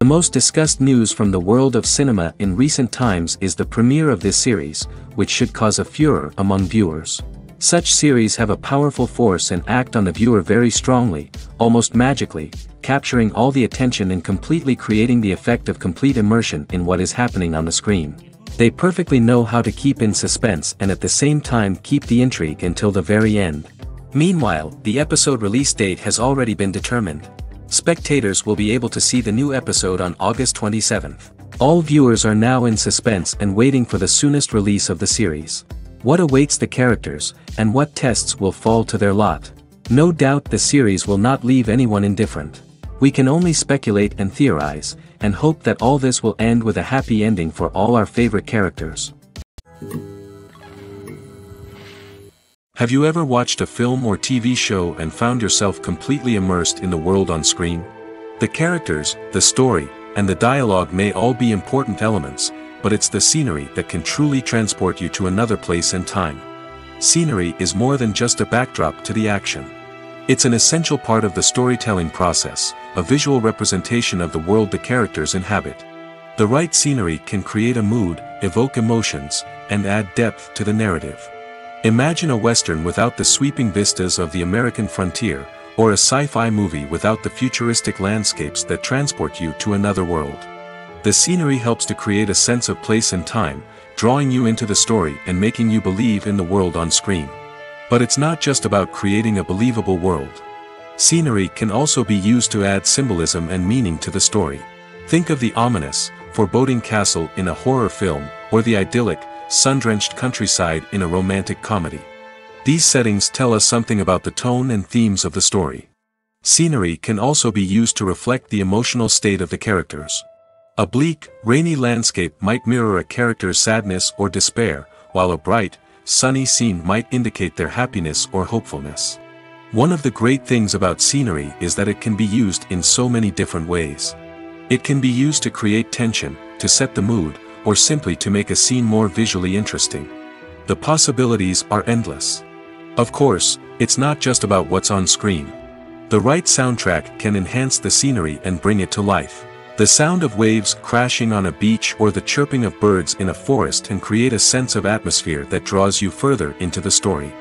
The most discussed news from the world of cinema in recent times is the premiere of this series, which should cause a furor among viewers. Such series have a powerful force and act on the viewer very strongly, almost magically, capturing all the attention and completely creating the effect of complete immersion in what is happening on the screen. They perfectly know how to keep in suspense and at the same time keep the intrigue until the very end. Meanwhile, the episode release date has already been determined. Spectators will be able to see the new episode on August 27th. All viewers are now in suspense and waiting for the soonest release of the series. What awaits the characters, and what tests will fall to their lot? No doubt the series will not leave anyone indifferent. We can only speculate and theorize, and hope that all this will end with a happy ending for all our favorite characters. Have you ever watched a film or TV show and found yourself completely immersed in the world on screen? The characters, the story, and the dialogue may all be important elements, but it's the scenery that can truly transport you to another place and time. Scenery is more than just a backdrop to the action. It's an essential part of the storytelling process, a visual representation of the world the characters inhabit. The right scenery can create a mood, evoke emotions, and add depth to the narrative. Imagine a western without the sweeping vistas of the American frontier, or a sci-fi movie without the futuristic landscapes that transport you to another world. The scenery helps to create a sense of place and time, drawing you into the story and making you believe in the world on screen. But it's not just about creating a believable world. Scenery can also be used to add symbolism and meaning to the story. Think of the ominous, foreboding castle in a horror film, or the idyllic, sun-drenched countryside in a romantic comedy. These settings tell us something about the tone and themes of the story. Scenery can also be used to reflect the emotional state of the characters. A bleak, rainy landscape might mirror a character's sadness or despair, while a bright, sunny scene might indicate their happiness or hopefulness. One of the great things about scenery is that it can be used in so many different ways. It can be used to create tension, to set the mood, or simply to make a scene more visually interesting. The possibilities are endless. Of course, it's not just about what's on screen. The right soundtrack can enhance the scenery and bring it to life. The sound of waves crashing on a beach or the chirping of birds in a forest can create a sense of atmosphere that draws you further into the story.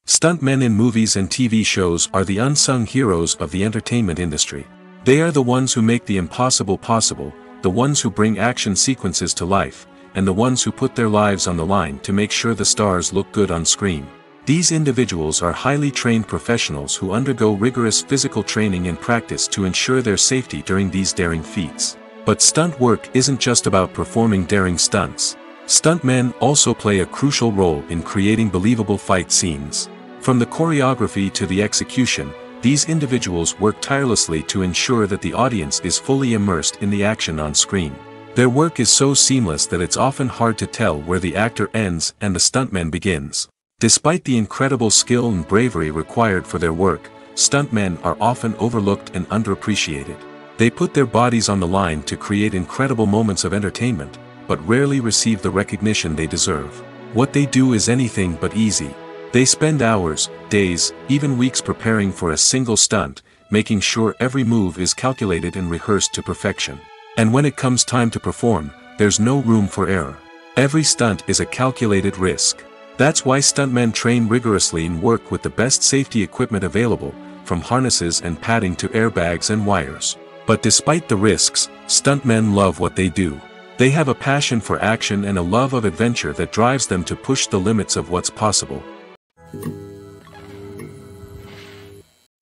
Stuntmen in movies and TV shows are the unsung heroes of the entertainment industry. They are the ones who make the impossible possible, the ones who bring action sequences to life, and the ones who put their lives on the line to make sure the stars look good on screen. These individuals are highly trained professionals who undergo rigorous physical training and practice to ensure their safety during these daring feats. But stunt work isn't just about performing daring stunts. Stuntmen also play a crucial role in creating believable fight scenes. From the choreography to the execution, these individuals work tirelessly to ensure that the audience is fully immersed in the action on screen. Their work is so seamless that it's often hard to tell where the actor ends and the stuntman begins. Despite the incredible skill and bravery required for their work, stuntmen are often overlooked and underappreciated. They put their bodies on the line to create incredible moments of entertainment, but rarely receive the recognition they deserve. What they do is anything but easy. They spend hours, days, even weeks preparing for a single stunt, making sure every move is calculated and rehearsed to perfection. And when it comes time to perform, there's no room for error. Every stunt is a calculated risk. That's why stuntmen train rigorously and work with the best safety equipment available, from harnesses and padding to airbags and wires. But despite the risks, stuntmen love what they do. They have a passion for action and a love of adventure that drives them to push the limits of what's possible.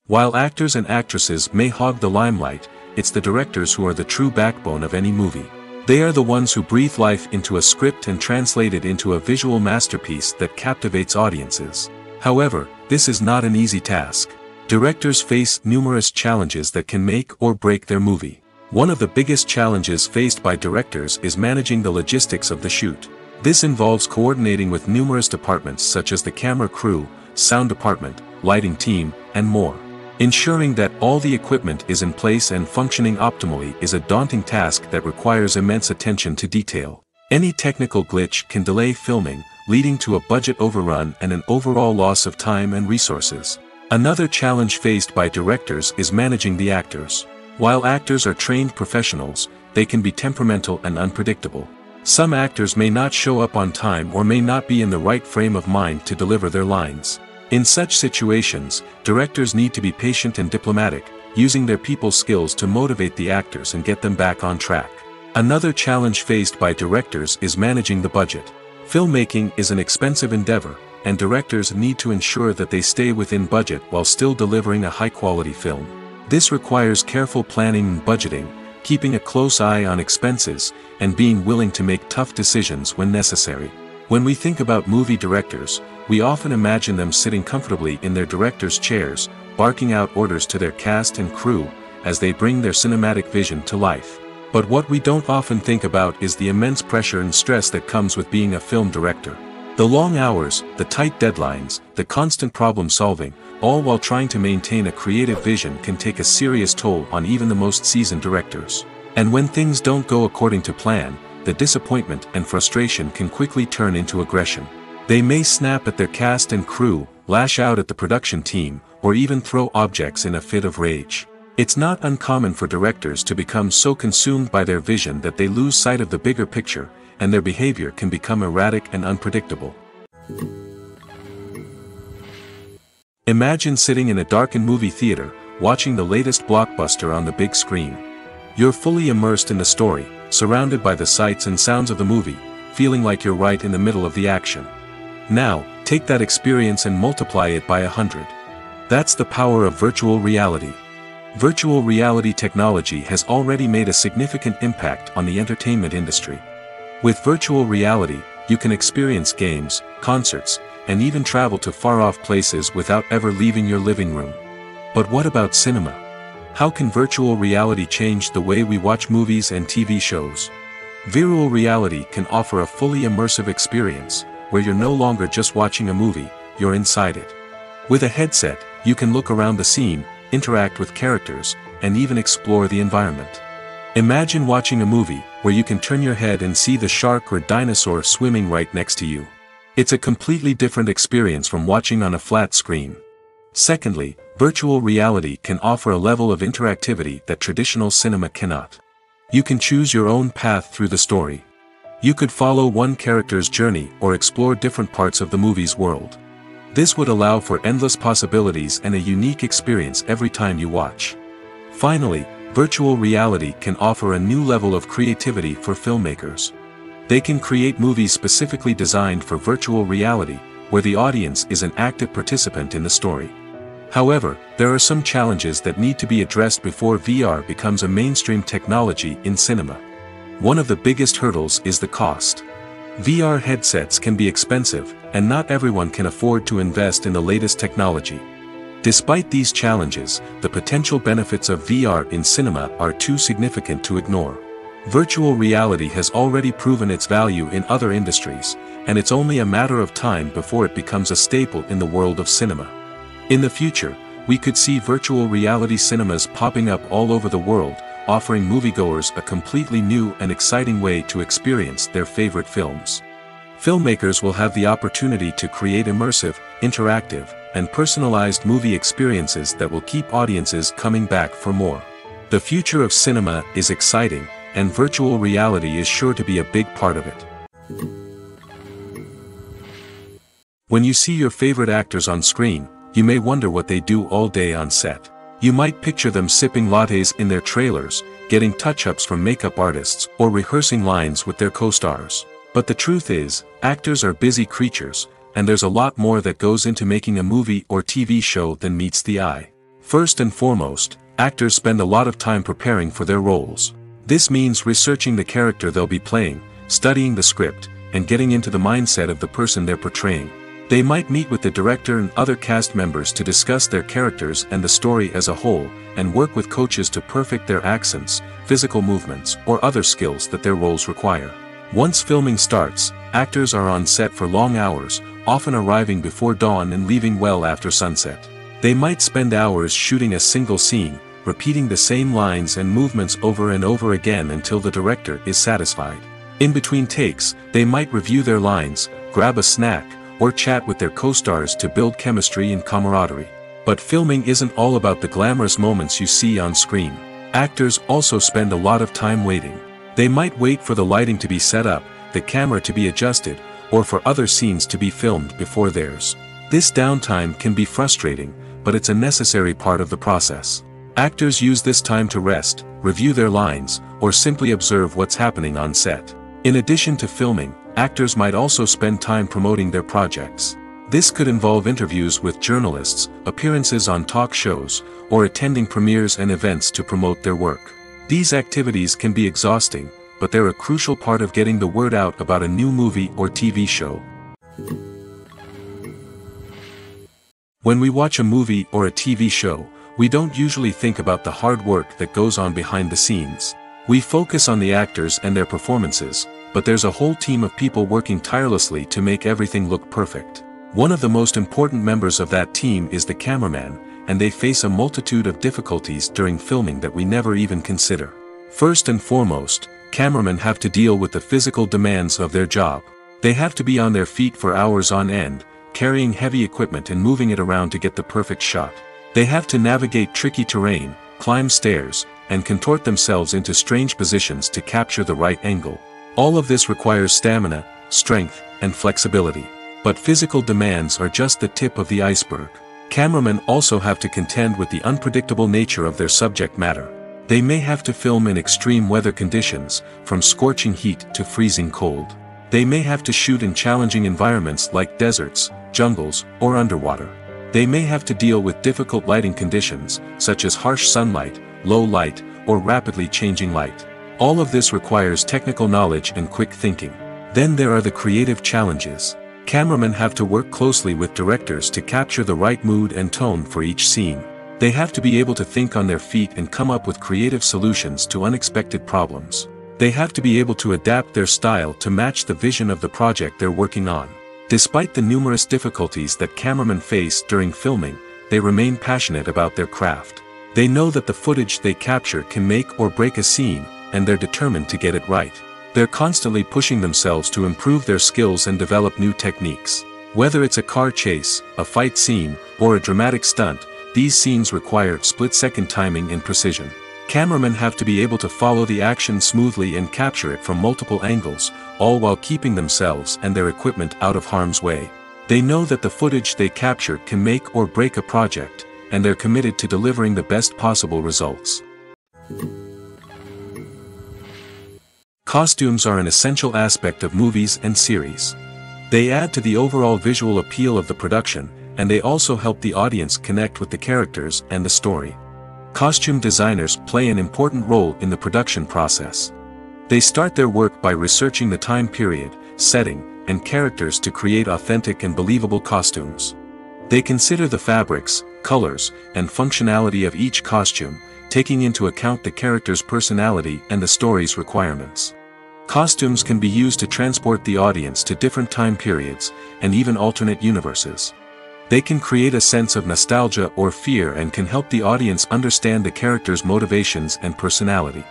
While actors and actresses may hog the limelight, it's the directors who are the true backbone of any movie. They are the ones who breathe life into a script and translate it into a visual masterpiece that captivates audiences. However, this is not an easy task. Directors face numerous challenges that can make or break their movie. One of the biggest challenges faced by directors is managing the logistics of the shoot. This involves coordinating with numerous departments such as the camera crew, sound department, lighting team, and more. Ensuring that all the equipment is in place and functioning optimally is a daunting task that requires immense attention to detail. Any technical glitch can delay filming, leading to a budget overrun and an overall loss of time and resources. Another challenge faced by directors is managing the actors. While actors are trained professionals, they can be temperamental and unpredictable. Some actors may not show up on time or may not be in the right frame of mind to deliver their lines. In such situations, directors need to be patient and diplomatic, using their people skills to motivate the actors and get them back on track. Another challenge faced by directors is managing the budget. Filmmaking is an expensive endeavor, and directors need to ensure that they stay within budget while still delivering a high-quality film. This requires careful planning and budgeting, keeping a close eye on expenses, and being willing to make tough decisions when necessary. When we think about movie directors, we often imagine them sitting comfortably in their director's chairs, barking out orders to their cast and crew, as they bring their cinematic vision to life. But what we don't often think about is the immense pressure and stress that comes with being a film director. The long hours, the tight deadlines, the constant problem solving, all while trying to maintain a creative vision can take a serious toll on even the most seasoned directors. And when things don't go according to plan, the disappointment and frustration can quickly turn into aggression. They may snap at their cast and crew, lash out at the production team, or even throw objects in a fit of rage. It's not uncommon for directors to become so consumed by their vision that they lose sight of the bigger picture, and their behavior can become erratic and unpredictable. Imagine sitting in a darkened movie theater, watching the latest blockbuster on the big screen. You're fully immersed in the story, surrounded by the sights and sounds of the movie, feeling like you're right in the middle of the action. Now, take that experience and multiply it by 100. That's the power of virtual reality. Virtual reality technology has already made a significant impact on the entertainment industry. With virtual reality, you can experience games, concerts, and even travel to far-off places without ever leaving your living room. But what about cinema? How can virtual reality change the way we watch movies and TV shows? Virtual reality can offer a fully immersive experience, where you're no longer just watching a movie, you're inside it. With a headset, you can look around the scene, interact with characters, and even explore the environment. Imagine watching a movie where you can turn your head and see the shark or dinosaur swimming right next to you. It's a completely different experience from watching on a flat screen. Secondly, virtual reality can offer a level of interactivity that traditional cinema cannot. You can choose your own path through the story. You could follow one character's journey or explore different parts of the movie's world. This would allow for endless possibilities and a unique experience every time you watch. Finally, virtual reality can offer a new level of creativity for filmmakers. They can create movies specifically designed for virtual reality, where the audience is an active participant in the story. However, there are some challenges that need to be addressed before VR becomes a mainstream technology in cinema. One of the biggest hurdles is the cost. VR headsets can be expensive, and not everyone can afford to invest in the latest technology. Despite these challenges, the potential benefits of VR in cinema are too significant to ignore. Virtual reality has already proven its value in other industries, and it's only a matter of time before it becomes a staple in the world of cinema. In the future, we could see virtual reality cinemas popping up all over the world, offering moviegoers a completely new and exciting way to experience their favorite films. Filmmakers will have the opportunity to create immersive, interactive, and personalized movie experiences that will keep audiences coming back for more. The future of cinema is exciting, and virtual reality is sure to be a big part of it. When you see your favorite actors on screen, you may wonder what they do all day on set. You might picture them sipping lattes in their trailers, getting touch-ups from makeup artists, or rehearsing lines with their co-stars. But the truth is, actors are busy creatures, and there's a lot more that goes into making a movie or TV show than meets the eye. First and foremost, actors spend a lot of time preparing for their roles. This means researching the character they'll be playing, studying the script, and getting into the mindset of the person they're portraying. They might meet with the director and other cast members to discuss their characters and the story as a whole, and work with coaches to perfect their accents, physical movements, or other skills that their roles require. Once filming starts, actors are on set for long hours, often arriving before dawn and leaving well after sunset. They might spend hours shooting a single scene, repeating the same lines and movements over and over again until the director is satisfied. In between takes, they might review their lines, grab a snack, or chat with their co-stars to build chemistry and camaraderie. But filming isn't all about the glamorous moments you see on screen. Actors also spend a lot of time waiting. They might wait for the lighting to be set up, the camera to be adjusted, or for other scenes to be filmed before theirs. This downtime can be frustrating, but it's a necessary part of the process. Actors use this time to rest, review their lines, or simply observe what's happening on set. In addition to filming, actors might also spend time promoting their projects. This could involve interviews with journalists, appearances on talk shows, or attending premieres and events to promote their work. These activities can be exhausting, but they're a crucial part of getting the word out about a new movie or TV show. When we watch a movie or a TV show, we don't usually think about the hard work that goes on behind the scenes. We focus on the actors and their performances, but there's a whole team of people working tirelessly to make everything look perfect. One of the most important members of that team is the cameraman, and they face a multitude of difficulties during filming that we never even consider. First and foremost, cameramen have to deal with the physical demands of their job. They have to be on their feet for hours on end, carrying heavy equipment and moving it around to get the perfect shot. They have to navigate tricky terrain, climb stairs, and contort themselves into strange positions to capture the right angle. All of this requires stamina, strength, and flexibility. But physical demands are just the tip of the iceberg. Cameramen also have to contend with the unpredictable nature of their subject matter. They may have to film in extreme weather conditions, from scorching heat to freezing cold. They may have to shoot in challenging environments like deserts, jungles, or underwater. They may have to deal with difficult lighting conditions, such as harsh sunlight, low light, or rapidly changing light. All of this requires technical knowledge and quick thinking. Then there are the creative challenges. Cameramen have to work closely with directors to capture the right mood and tone for each scene. They have to be able to think on their feet and come up with creative solutions to unexpected problems. They have to be able to adapt their style to match the vision of the project they're working on. Despite the numerous difficulties that cameramen face during filming, they remain passionate about their craft. They know that the footage they capture can make or break a scene, and they're determined to get it right. They're constantly pushing themselves to improve their skills and develop new techniques. Whether it's a car chase, a fight scene, or a dramatic stunt, these scenes require split-second timing and precision. Cameramen have to be able to follow the action smoothly and capture it from multiple angles, all while keeping themselves and their equipment out of harm's way. They know that the footage they capture can make or break a project, and they're committed to delivering the best possible results. Costumes are an essential aspect of movies and series. They add to the overall visual appeal of the production, and they also help the audience connect with the characters and the story. Costume designers play an important role in the production process. They start their work by researching the time period, setting, and characters to create authentic and believable costumes. They consider the fabrics, colors, and functionality of each costume, taking into account the character's personality and the story's requirements. Costumes can be used to transport the audience to different time periods, and even alternate universes. They can create a sense of nostalgia or fear and can help the audience understand the character's motivations and personality.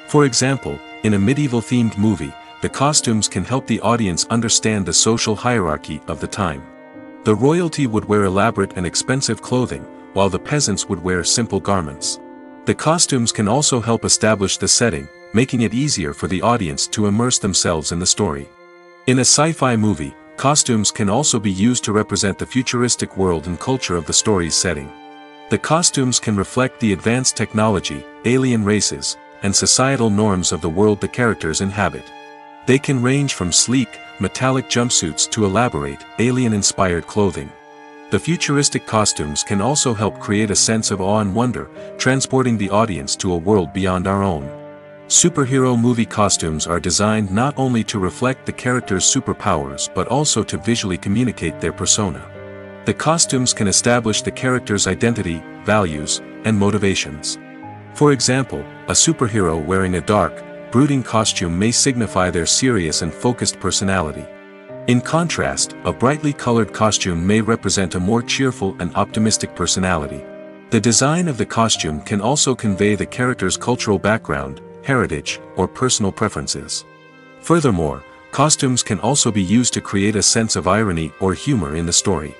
For example, in a medieval-themed movie, the costumes can help the audience understand the social hierarchy of the time. The royalty would wear elaborate and expensive clothing, while the peasants would wear simple garments. The costumes can also help establish the setting, making it easier for the audience to immerse themselves in the story. In a sci-fi movie, costumes can also be used to represent the futuristic world and culture of the story's setting. The costumes can reflect the advanced technology, alien races, and societal norms of the world the characters inhabit. They can range from sleek, metallic jumpsuits to elaborate, alien-inspired clothing. The futuristic costumes can also help create a sense of awe and wonder, transporting the audience to a world beyond our own. Superhero movie costumes are designed not only to reflect the character's superpowers but also to visually communicate their persona. The costumes can establish the character's identity, values, and motivations. For example, a superhero wearing a dark, brooding costume may signify their serious and focused personality. In contrast, a brightly colored costume may represent a more cheerful and optimistic personality. The design of the costume can also convey the character's cultural background, heritage, or personal preferences. Furthermore, costumes can also be used to create a sense of irony or humor in the story.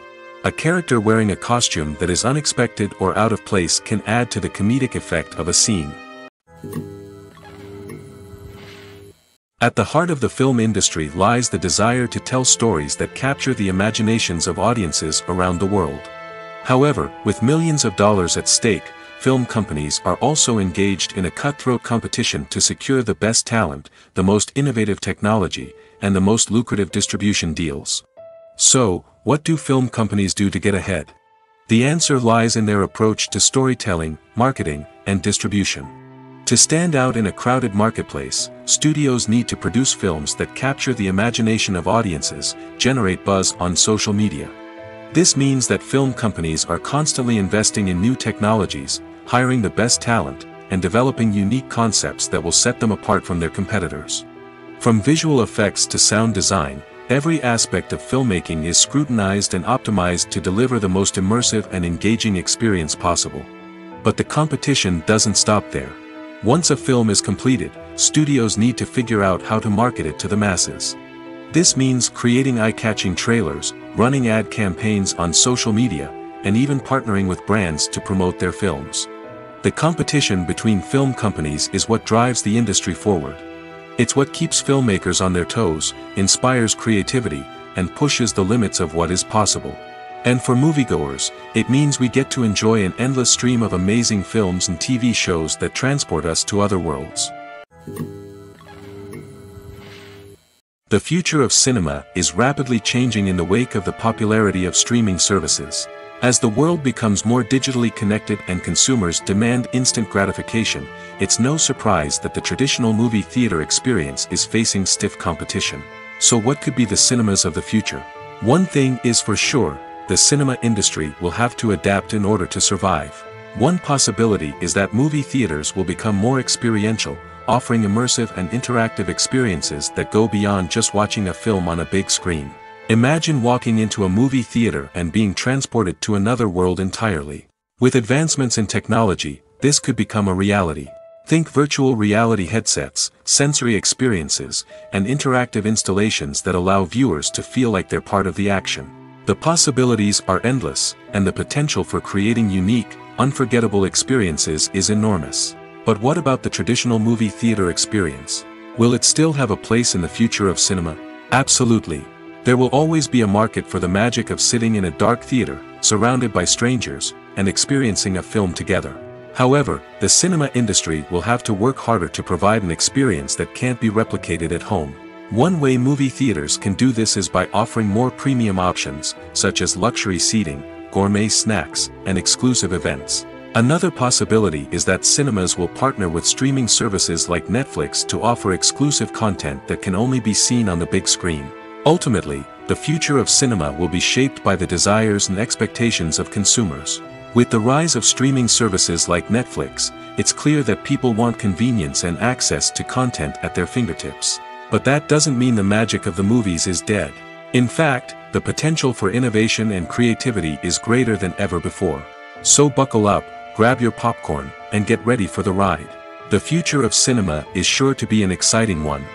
A character wearing a costume that is unexpected or out of place can add to the comedic effect of a scene. At the heart of the film industry lies the desire to tell stories that capture the imaginations of audiences around the world. However, with millions of dollars at stake, film companies are also engaged in a cutthroat competition to secure the best talent, the most innovative technology, and the most lucrative distribution deals. So, what do film companies do to get ahead? The answer lies in their approach to storytelling, marketing, and distribution. To stand out in a crowded marketplace, studios need to produce films that capture the imagination of audiences, generate buzz on social media. This means that film companies are constantly investing in new technologies, hiring the best talent, and developing unique concepts that will set them apart from their competitors. From visual effects to sound design, every aspect of filmmaking is scrutinized and optimized to deliver the most immersive and engaging experience possible. But the competition doesn't stop there. Once a film is completed, studios need to figure out how to market it to the masses. This means creating eye-catching trailers, running ad campaigns on social media, and even partnering with brands to promote their films. The competition between film companies is what drives the industry forward. It's what keeps filmmakers on their toes, inspires creativity, and pushes the limits of what is possible. And for moviegoers, it means we get to enjoy an endless stream of amazing films and TV shows that transport us to other worlds. The future of cinema is rapidly changing in the wake of the popularity of streaming services. As the world becomes more digitally connected and consumers demand instant gratification, it's no surprise that the traditional movie theater experience is facing stiff competition. So what could be the cinemas of the future? One thing is for sure, the cinema industry will have to adapt in order to survive. One possibility is that movie theaters will become more experiential, offering immersive and interactive experiences that go beyond just watching a film on a big screen. Imagine walking into a movie theater and being transported to another world entirely. With advancements in technology, this could become a reality. Think virtual reality headsets, sensory experiences, and interactive installations that allow viewers to feel like they're part of the action. The possibilities are endless, and the potential for creating unique, unforgettable experiences is enormous. But what about the traditional movie theater experience? Will it still have a place in the future of cinema? Absolutely. There will always be a market for the magic of sitting in a dark theater, surrounded by strangers, and experiencing a film together. However, the cinema industry will have to work harder to provide an experience that can't be replicated at home. One way movie theaters can do this is by offering more premium options, such as luxury seating, gourmet snacks, and exclusive events. Another possibility is that cinemas will partner with streaming services like Netflix to offer exclusive content that can only be seen on the big screen. Ultimately, the future of cinema will be shaped by the desires and expectations of consumers. With the rise of streaming services like Netflix, it's clear that people want convenience and access to content at their fingertips. But that doesn't mean the magic of the movies is dead. In fact, the potential for innovation and creativity is greater than ever before. So buckle up, grab your popcorn, and get ready for the ride. The future of cinema is sure to be an exciting one.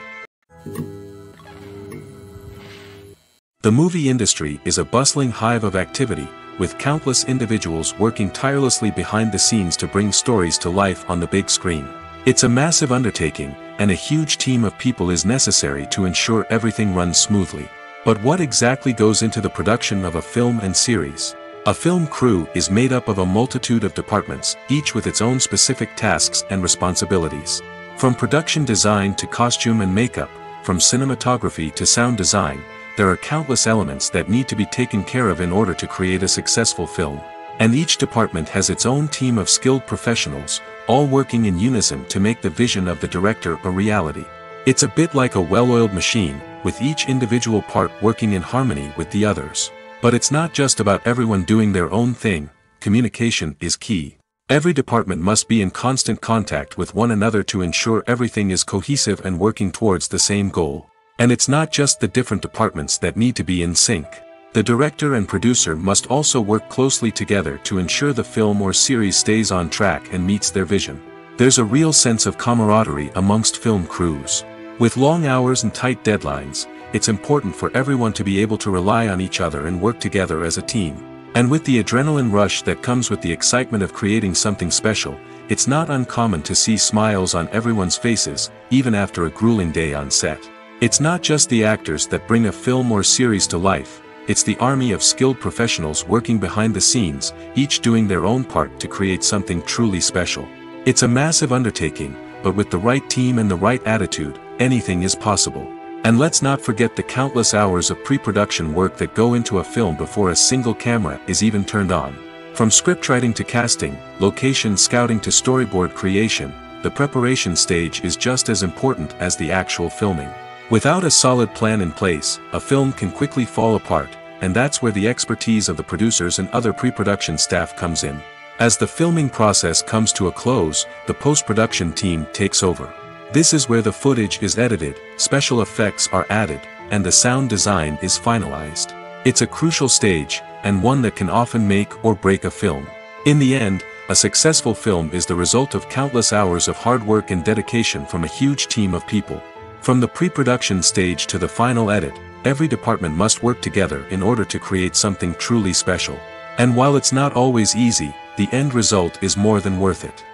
The movie industry is a bustling hive of activity, with countless individuals working tirelessly behind the scenes to bring stories to life on the big screen. It's a massive undertaking, and a huge team of people is necessary to ensure everything runs smoothly. But what exactly goes into the production of a film and series? A film crew is made up of a multitude of departments, each with its own specific tasks and responsibilities. From production design to costume and makeup, from cinematography to sound design, there are countless elements that need to be taken care of in order to create a successful film. And each department has its own team of skilled professionals, all working in unison to make the vision of the director a reality. It's a bit like a well-oiled machine, with each individual part working in harmony with the others. But it's not just about everyone doing their own thing, communication is key. Every department must be in constant contact with one another to ensure everything is cohesive and working towards the same goal. And it's not just the different departments that need to be in sync. The director and producer must also work closely together to ensure the film or series stays on track and meets their vision. There's a real sense of camaraderie amongst film crews. With long hours and tight deadlines, it's important for everyone to be able to rely on each other and work together as a team. And with the adrenaline rush that comes with the excitement of creating something special, it's not uncommon to see smiles on everyone's faces, even after a grueling day on set. It's not just the actors that bring a film or series to life, it's the army of skilled professionals working behind the scenes, each doing their own part to create something truly special. It's a massive undertaking, but with the right team and the right attitude, anything is possible. And let's not forget the countless hours of pre-production work that go into a film before a single camera is even turned on. From scriptwriting to casting, location scouting to storyboard creation, the preparation stage is just as important as the actual filming. Without a solid plan in place, a film can quickly fall apart, and that's where the expertise of the producers and other pre-production staff comes in. As the filming process comes to a close, the post-production team takes over. This is where the footage is edited, special effects are added, and the sound design is finalized. It's a crucial stage, and one that can often make or break a film. In the end, a successful film is the result of countless hours of hard work and dedication from a huge team of people. From the pre-production stage to the final edit, every department must work together in order to create something truly special. And while it's not always easy, the end result is more than worth it.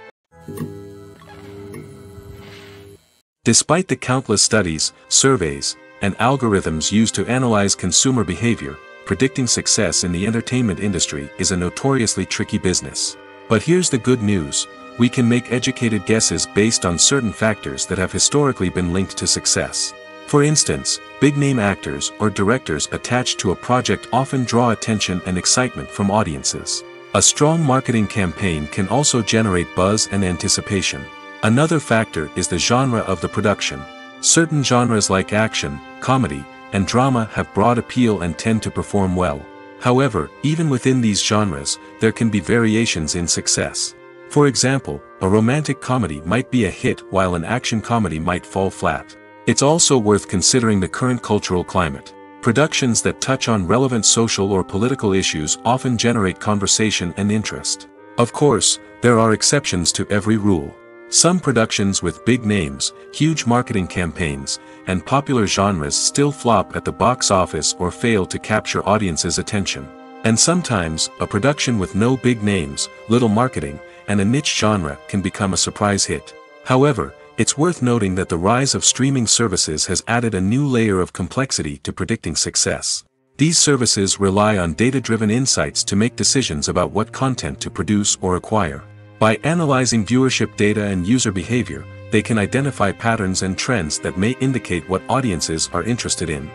Despite the countless studies, surveys, and algorithms used to analyze consumer behavior, predicting success in the entertainment industry is a notoriously tricky business. But here's the good news: we can make educated guesses based on certain factors that have historically been linked to success. For instance, big-name actors or directors attached to a project often draw attention and excitement from audiences. A strong marketing campaign can also generate buzz and anticipation. Another factor is the genre of the production. Certain genres like action, comedy, and drama have broad appeal and tend to perform well. However, even within these genres, there can be variations in success. For example, a romantic comedy might be a hit while an action comedy might fall flat. It's also worth considering the current cultural climate. Productions that touch on relevant social or political issues often generate conversation and interest. Of course, there are exceptions to every rule. Some productions with big names, huge marketing campaigns, and popular genres still flop at the box office or fail to capture audiences' attention. And sometimes, a production with no big names, little marketing, and a niche genre can become a surprise hit. However, it's worth noting that the rise of streaming services has added a new layer of complexity to predicting success. These services rely on data-driven insights to make decisions about what content to produce or acquire. By analyzing viewership data and user behavior, they can identify patterns and trends that may indicate what audiences are interested in.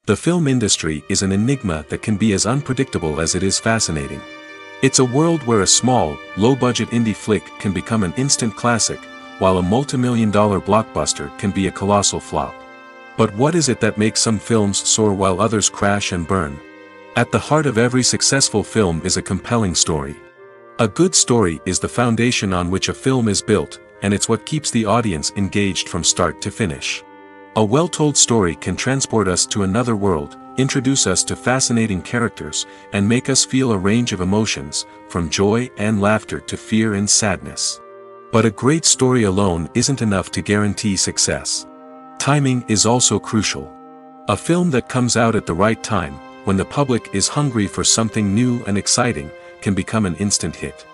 The film industry is an enigma that can be as unpredictable as it is fascinating. It's a world where a small, low-budget indie flick can become an instant classic, while a multi-million-dollar blockbuster can be a colossal flop. But what is it that makes some films soar while others crash and burn? At the heart of every successful film is a compelling story. A good story is the foundation on which a film is built, and it's what keeps the audience engaged from start to finish. A well-told story can transport us to another world, introduce us to fascinating characters, and make us feel a range of emotions, from joy and laughter to fear and sadness. But a great story alone isn't enough to guarantee success. Timing is also crucial. A film that comes out at the right time, when the public is hungry for something new and exciting, can become an instant hit.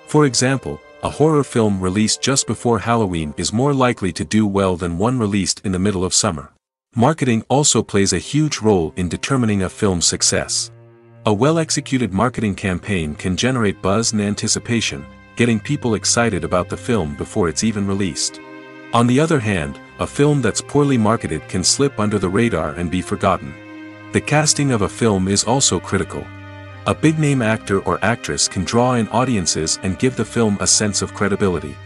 For example, a horror film released just before Halloween is more likely to do well than one released in the middle of summer. Marketing also plays a huge role in determining a film's success. A well-executed marketing campaign can generate buzz and anticipation, getting people excited about the film before it's even released. On the other hand, a film that's poorly marketed can slip under the radar and be forgotten. The casting of a film is also critical. A big-name actor or actress can draw in audiences and give the film a sense of credibility.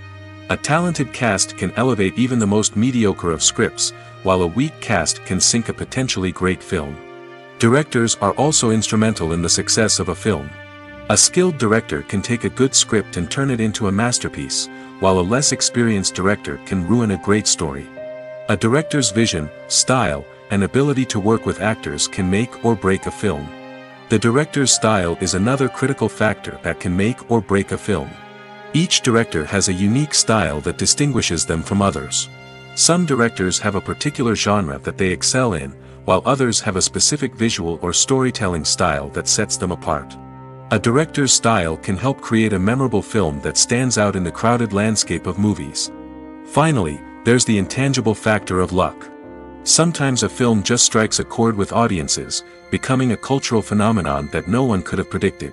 A talented cast can elevate even the most mediocre of scripts, while a weak cast can sink a potentially great film. Directors are also instrumental in the success of a film. A skilled director can take a good script and turn it into a masterpiece, while a less experienced director can ruin a great story. A director's vision, style, and ability to work with actors can make or break a film. The director's style is another critical factor that can make or break a film. Each director has a unique style that distinguishes them from others. Some directors have a particular genre that they excel in, while others have a specific visual or storytelling style that sets them apart. A director's style can help create a memorable film that stands out in the crowded landscape of movies. Finally, there's the intangible factor of luck. Sometimes a film just strikes a chord with audiences, becoming a cultural phenomenon that no one could have predicted.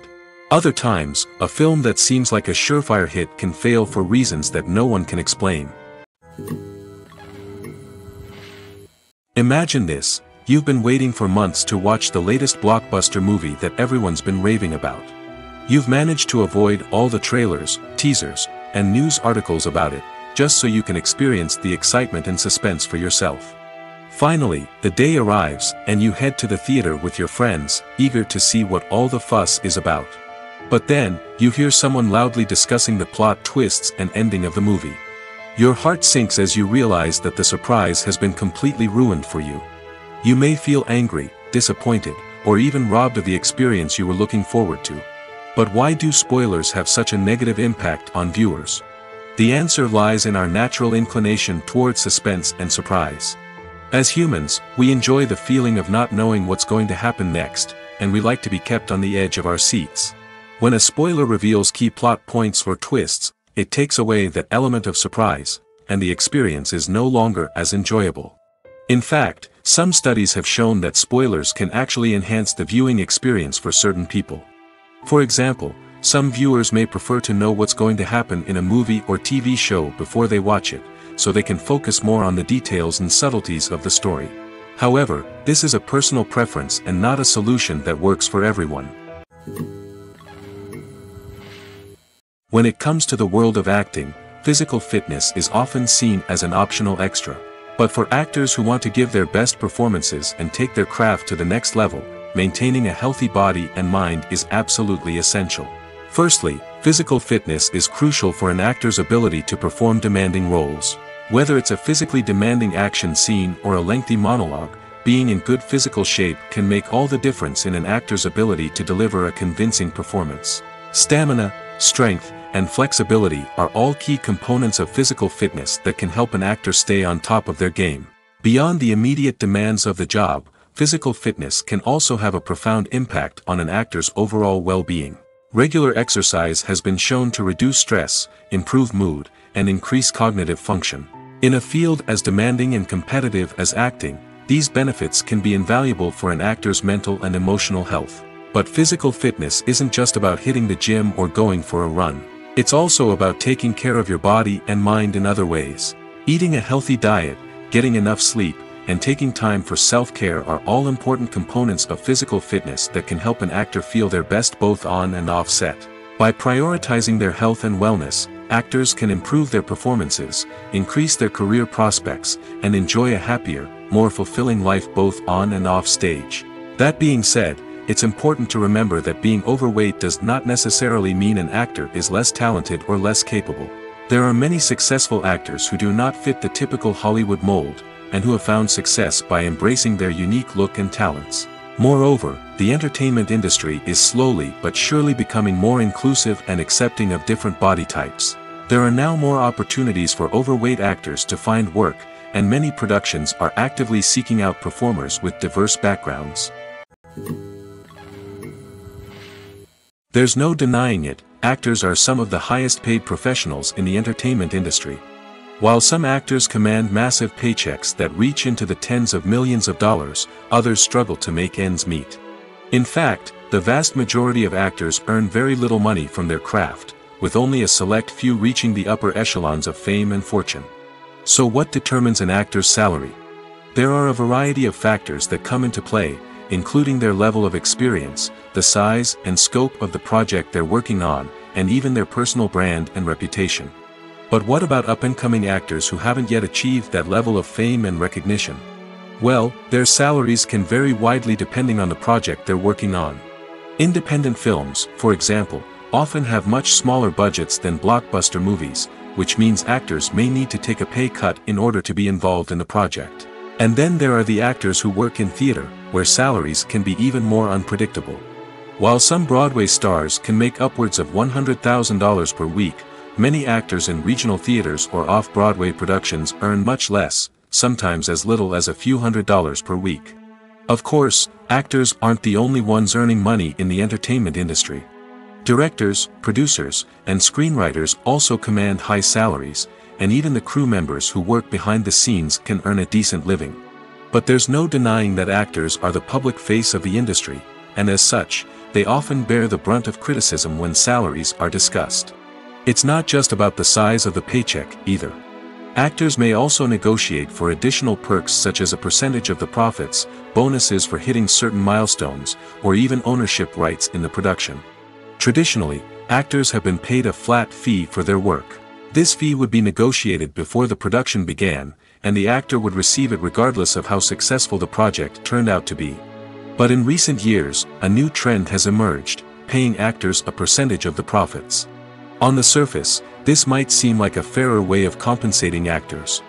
Other times, a film that seems like a surefire hit can fail for reasons that no one can explain. Imagine this: you've been waiting for months to watch the latest blockbuster movie that everyone's been raving about. You've managed to avoid all the trailers, teasers, and news articles about it, just so you can experience the excitement and suspense for yourself. Finally, the day arrives, and you head to the theater with your friends, eager to see what all the fuss is about. But then, you hear someone loudly discussing the plot twists and ending of the movie. Your heart sinks as you realize that the surprise has been completely ruined for you. You may feel angry, disappointed, or even robbed of the experience you were looking forward to. But why do spoilers have such a negative impact on viewers? The answer lies in our natural inclination towards suspense and surprise. As humans, we enjoy the feeling of not knowing what's going to happen next, and we like to be kept on the edge of our seats. When a spoiler reveals key plot points or twists, it takes away that element of surprise, and the experience is no longer as enjoyable. In fact, some studies have shown that spoilers can actually enhance the viewing experience for certain people. For example, some viewers may prefer to know what's going to happen in a movie or TV show before they watch it, so they can focus more on the details and subtleties of the story. However, this is a personal preference and not a solution that works for everyone. When it comes to the world of acting, physical fitness is often seen as an optional extra. But for actors who want to give their best performances and take their craft to the next level, maintaining a healthy body and mind is absolutely essential. Firstly, physical fitness is crucial for an actor's ability to perform demanding roles. Whether it's a physically demanding action scene or a lengthy monologue, being in good physical shape can make all the difference in an actor's ability to deliver a convincing performance. Stamina, strength, and flexibility are all key components of physical fitness that can help an actor stay on top of their game. Beyond the immediate demands of the job, physical fitness can also have a profound impact on an actor's overall well-being. Regular exercise has been shown to reduce stress, improve mood, and increase cognitive function. In a field as demanding and competitive as acting, these benefits can be invaluable for an actor's mental and emotional health. But physical fitness isn't just about hitting the gym or going for a run. It's also about taking care of your body and mind in other ways. Eating a healthy diet, getting enough sleep, and taking time for self-care are all important components of physical fitness that can help an actor feel their best both on and off set. By prioritizing their health and wellness, actors can improve their performances, increase their career prospects, and enjoy a happier, more fulfilling life both on and off stage. That being said, it's important to remember that being overweight does not necessarily mean an actor is less talented or less capable. There are many successful actors who do not fit the typical Hollywood mold, and who have found success by embracing their unique look and talents. Moreover, the entertainment industry is slowly but surely becoming more inclusive and accepting of different body types. There are now more opportunities for overweight actors to find work, and many productions are actively seeking out performers with diverse backgrounds. There's no denying it, actors are some of the highest paid professionals in the entertainment industry. While some actors command massive paychecks that reach into the tens of millions of dollars, others struggle to make ends meet. In fact, the vast majority of actors earn very little money from their craft, with only a select few reaching the upper echelons of fame and fortune. So what determines an actor's salary? There are a variety of factors that come into play, including their level of experience, the size and scope of the project they're working on, and even their personal brand and reputation. But what about up-and-coming actors who haven't yet achieved that level of fame and recognition? Well, their salaries can vary widely depending on the project they're working on. Independent films, for example, often have much smaller budgets than blockbuster movies, which means actors may need to take a pay cut in order to be involved in the project. And then there are the actors who work in theater, where salaries can be even more unpredictable. While some Broadway stars can make upwards of $100,000 per week, many actors in regional theaters or off-Broadway productions earn much less, sometimes as little as a few $100s per week. Of course, actors aren't the only ones earning money in the entertainment industry. Directors, producers, and screenwriters also command high salaries, and even the crew members who work behind the scenes can earn a decent living. But there's no denying that actors are the public face of the industry, and as such, they often bear the brunt of criticism when salaries are discussed. It's not just about the size of the paycheck, either. Actors may also negotiate for additional perks such as a percentage of the profits, bonuses for hitting certain milestones, or even ownership rights in the production. Traditionally, actors have been paid a flat fee for their work. This fee would be negotiated before the production began, and the actor would receive it regardless of how successful the project turned out to be. But in recent years, a new trend has emerged, paying actors a percentage of the profits. On the surface, this might seem like a fairer way of compensating actors.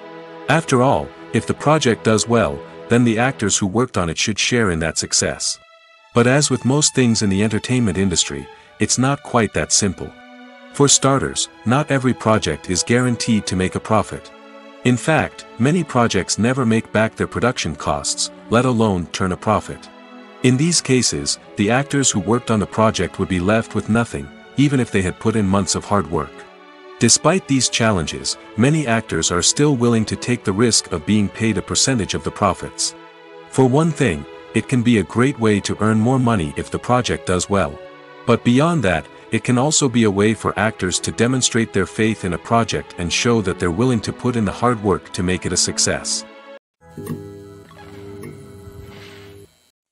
After all, if the project does well, then the actors who worked on it should share in that success. But as with most things in the entertainment industry, it's not quite that simple. For starters, not every project is guaranteed to make a profit. In fact, many projects never make back their production costs, let alone turn a profit. In these cases, the actors who worked on the project would be left with nothing, even if they had put in months of hard work. Despite these challenges, many actors are still willing to take the risk of being paid a percentage of the profits. For one thing, it can be a great way to earn more money if the project does well. But beyond that, it can also be a way for actors to demonstrate their faith in a project and show that they're willing to put in the hard work to make it a success.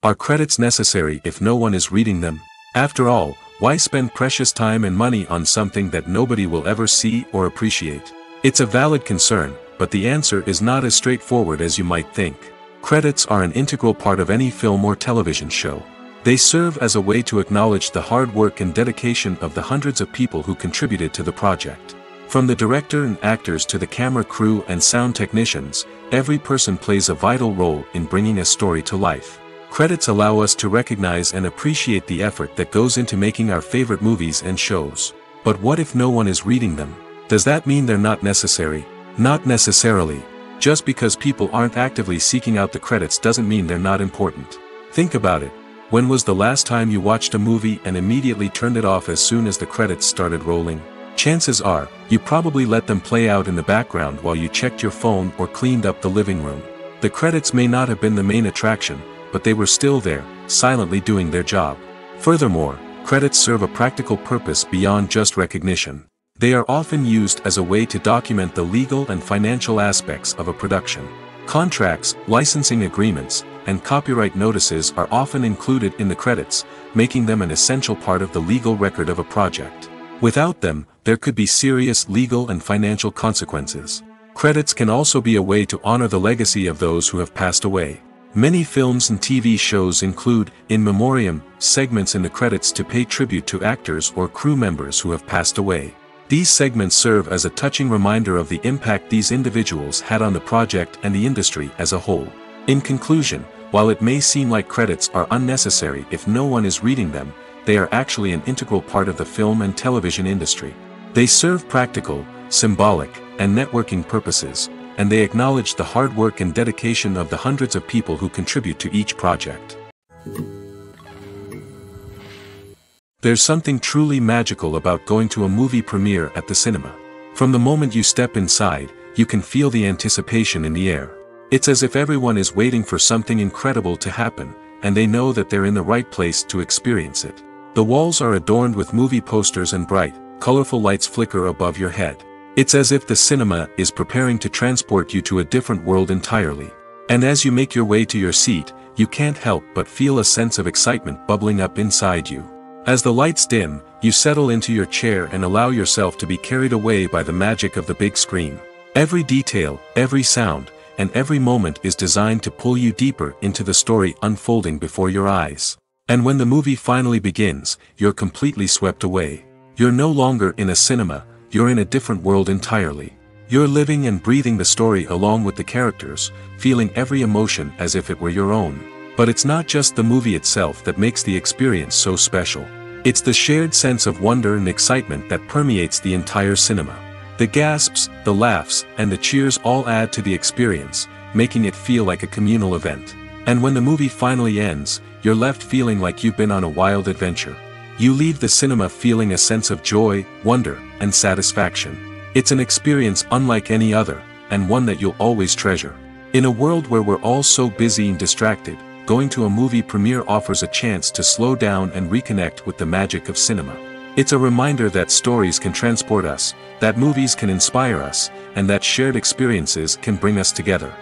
Are credits necessary if no one is reading them? After all, why spend precious time and money on something that nobody will ever see or appreciate? It's a valid concern, but the answer is not as straightforward as you might think. Credits are an integral part of any film or television show. They serve as a way to acknowledge the hard work and dedication of the hundreds of people who contributed to the project. From the director and actors to the camera crew and sound technicians, every person plays a vital role in bringing a story to life. Credits allow us to recognize and appreciate the effort that goes into making our favorite movies and shows. But what if no one is reading them? Does that mean they're not necessary? Not necessarily. Just because people aren't actively seeking out the credits doesn't mean they're not important. Think about it. When was the last time you watched a movie and immediately turned it off as soon as the credits started rolling? Chances are, you probably let them play out in the background while you checked your phone or cleaned up the living room. The credits may not have been the main attraction, but they were still there, silently doing their job. Furthermore, credits serve a practical purpose beyond just recognition. They are often used as a way to document the legal and financial aspects of a production. Contracts, licensing agreements, and copyright notices are often included in the credits, making them an essential part of the legal record of a project. Without them, there could be serious legal and financial consequences. Credits can also be a way to honor the legacy of those who have passed away. Many films and TV shows include, in memoriam, segments in the credits to pay tribute to actors or crew members who have passed away. These segments serve as a touching reminder of the impact these individuals had on the project and the industry as a whole. In conclusion, while it may seem like credits are unnecessary if no one is reading them, they are actually an integral part of the film and television industry. They serve practical, symbolic, and networking purposes, and they acknowledge the hard work and dedication of the hundreds of people who contribute to each project. There's something truly magical about going to a movie premiere at the cinema. From the moment you step inside, you can feel the anticipation in the air. It's as if everyone is waiting for something incredible to happen, and they know that they're in the right place to experience it. The walls are adorned with movie posters and bright, colorful lights flicker above your head. It's as if the cinema is preparing to transport you to a different world entirely. And as you make your way to your seat, you can't help but feel a sense of excitement bubbling up inside you. As the lights dim, you settle into your chair and allow yourself to be carried away by the magic of the big screen. Every detail, every sound, and every moment is designed to pull you deeper into the story unfolding before your eyes. And when the movie finally begins, you're completely swept away. You're no longer in a cinema, you're in a different world entirely. You're living and breathing the story along with the characters, feeling every emotion as if it were your own. But it's not just the movie itself that makes the experience so special. It's the shared sense of wonder and excitement that permeates the entire cinema. The gasps, the laughs, and the cheers all add to the experience, making it feel like a communal event. And when the movie finally ends, you're left feeling like you've been on a wild adventure. You leave the cinema feeling a sense of joy, wonder, and satisfaction. It's an experience unlike any other, and one that you'll always treasure. In a world where we're all so busy and distracted, going to a movie premiere offers a chance to slow down and reconnect with the magic of cinema. It's a reminder that stories can transport us, that movies can inspire us, and that shared experiences can bring us together.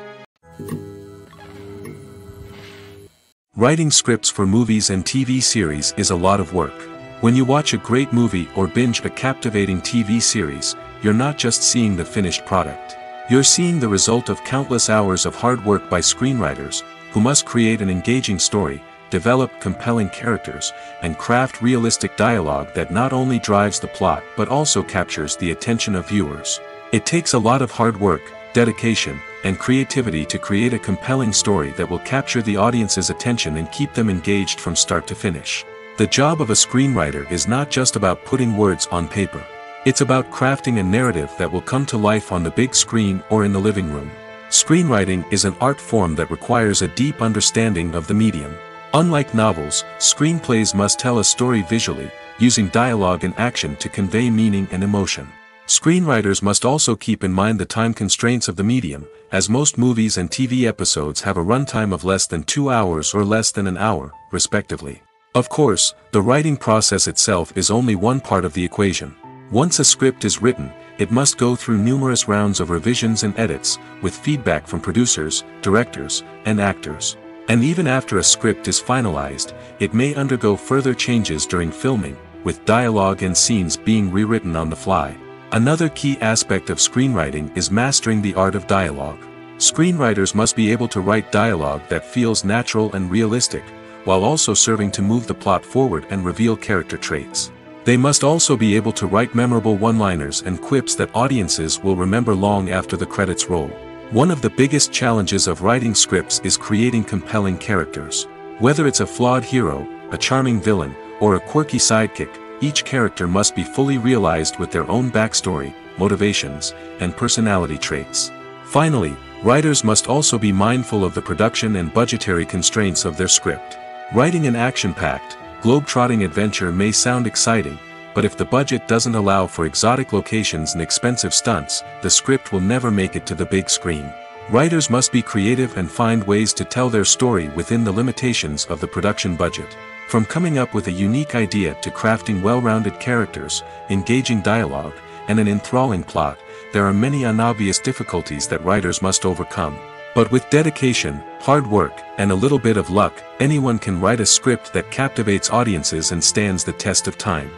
Writing scripts for movies and TV series is a lot of work. When you watch a great movie or binge a captivating TV series, you're not just seeing the finished product. You're seeing the result of countless hours of hard work by screenwriters, who must create an engaging story, develop compelling characters, and craft realistic dialogue that not only drives the plot but also captures the attention of viewers. It takes a lot of hard work, dedication, and creativity to create a compelling story that will capture the audience's attention and keep them engaged from start to finish. The job of a screenwriter is not just about putting words on paper. It's about crafting a narrative that will come to life on the big screen or in the living room. Screenwriting is an art form that requires a deep understanding of the medium. Unlike novels, screenplays must tell a story visually, using dialogue and action to convey meaning and emotion. Screenwriters must also keep in mind the time constraints of the medium, as most movies and TV episodes have a runtime of less than 2 hours or less than an hour, respectively. Of course, the writing process itself is only one part of the equation. Once a script is written, it must go through numerous rounds of revisions and edits, with feedback from producers, directors, and actors. And even after a script is finalized, it may undergo further changes during filming, with dialogue and scenes being rewritten on the fly. Another key aspect of screenwriting is mastering the art of dialogue. Screenwriters must be able to write dialogue that feels natural and realistic, while also serving to move the plot forward and reveal character traits. They must also be able to write memorable one-liners and quips that audiences will remember long after the credits roll. One of the biggest challenges of writing scripts is creating compelling characters. Whether it's a flawed hero, a charming villain, or a quirky sidekick, each character must be fully realized with their own backstory, motivations, and personality traits. Finally, writers must also be mindful of the production and budgetary constraints of their script. Writing an action-packed, globe-trotting adventure may sound exciting, but if the budget doesn't allow for exotic locations and expensive stunts, the script will never make it to the big screen. Writers must be creative and find ways to tell their story within the limitations of the production budget. From coming up with a unique idea to crafting well-rounded characters, engaging dialogue, and an enthralling plot, there are many unobvious difficulties that writers must overcome. But with dedication, hard work, and a little bit of luck, anyone can write a script that captivates audiences and stands the test of time.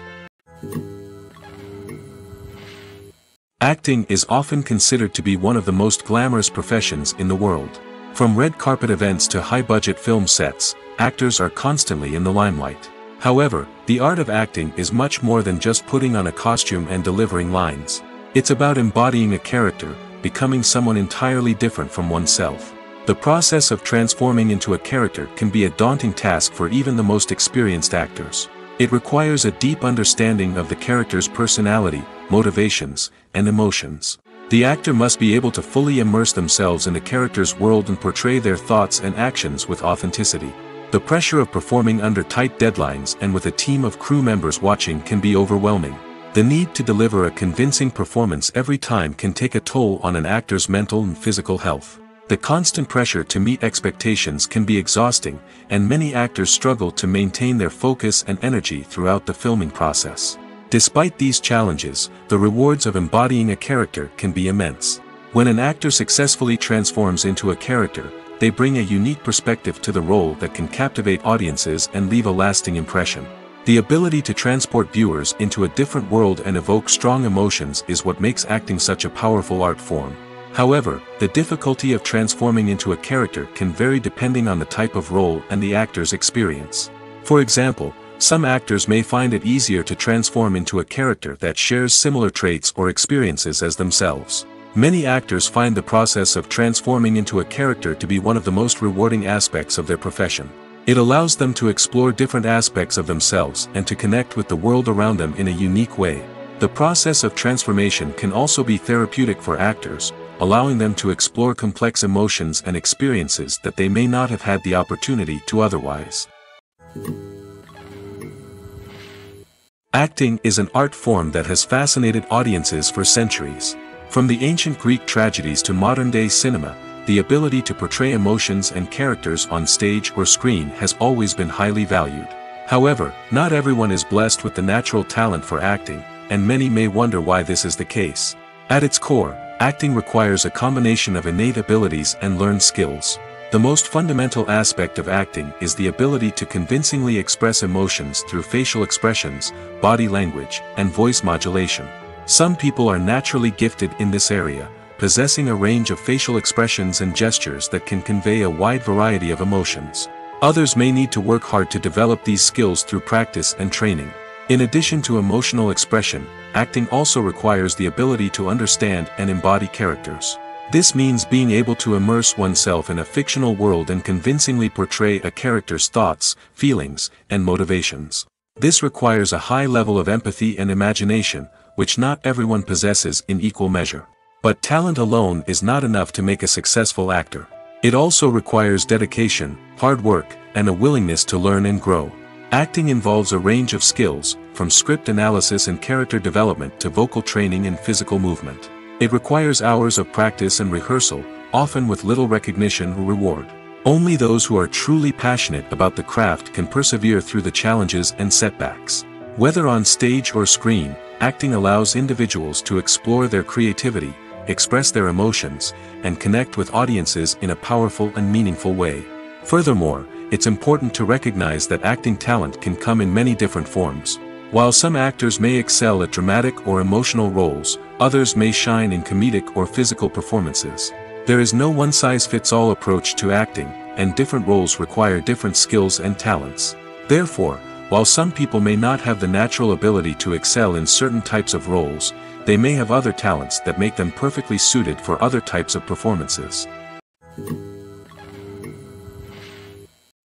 Acting is often considered to be one of the most glamorous professions in the world. From red carpet events to high-budget film sets, actors are constantly in the limelight. However, the art of acting is much more than just putting on a costume and delivering lines. It's about embodying a character, becoming someone entirely different from oneself. The process of transforming into a character can be a daunting task for even the most experienced actors. It requires a deep understanding of the character's personality, motivations, and emotions. The actor must be able to fully immerse themselves in the character's world and portray their thoughts and actions with authenticity. The pressure of performing under tight deadlines and with a team of crew members watching can be overwhelming. The need to deliver a convincing performance every time can take a toll on an actor's mental and physical health. The constant pressure to meet expectations can be exhausting, and many actors struggle to maintain their focus and energy throughout the filming process. Despite these challenges, the rewards of embodying a character can be immense. When an actor successfully transforms into a character, they bring a unique perspective to the role that can captivate audiences and leave a lasting impression. The ability to transport viewers into a different world and evoke strong emotions is what makes acting such a powerful art form. However, the difficulty of transforming into a character can vary depending on the type of role and the actor's experience. For example, some actors may find it easier to transform into a character that shares similar traits or experiences as themselves. Many actors find the process of transforming into a character to be one of the most rewarding aspects of their profession. It allows them to explore different aspects of themselves and to connect with the world around them in a unique way. The process of transformation can also be therapeutic for actors, allowing them to explore complex emotions and experiences that they may not have had the opportunity to otherwise. Acting is an art form that has fascinated audiences for centuries. From the ancient Greek tragedies to modern-day cinema, the ability to portray emotions and characters on stage or screen has always been highly valued. However, not everyone is blessed with the natural talent for acting, and many may wonder why this is the case. At its core, acting requires a combination of innate abilities and learned skills. The most fundamental aspect of acting is the ability to convincingly express emotions through facial expressions, body language, and voice modulation. Some people are naturally gifted in this area, possessing a range of facial expressions and gestures that can convey a wide variety of emotions. Others may need to work hard to develop these skills through practice and training. In addition to emotional expression, acting also requires the ability to understand and embody characters. This means being able to immerse oneself in a fictional world and convincingly portray a character's thoughts, feelings, and motivations. This requires a high level of empathy and imagination, which not everyone possesses in equal measure. But talent alone is not enough to make a successful actor. It also requires dedication, hard work, and a willingness to learn and grow. Acting involves a range of skills, from script analysis and character development to vocal training and physical movement. It requires hours of practice and rehearsal, often with little recognition or reward. Only those who are truly passionate about the craft can persevere through the challenges and setbacks. Whether on stage or screen, acting allows individuals to explore their creativity, express their emotions, and connect with audiences in a powerful and meaningful way. Furthermore, it's important to recognize that acting talent can come in many different forms. While some actors may excel at dramatic or emotional roles, others may shine in comedic or physical performances. There is no one-size-fits-all approach to acting, and different roles require different skills and talents. Therefore, while some people may not have the natural ability to excel in certain types of roles, they may have other talents that make them perfectly suited for other types of performances.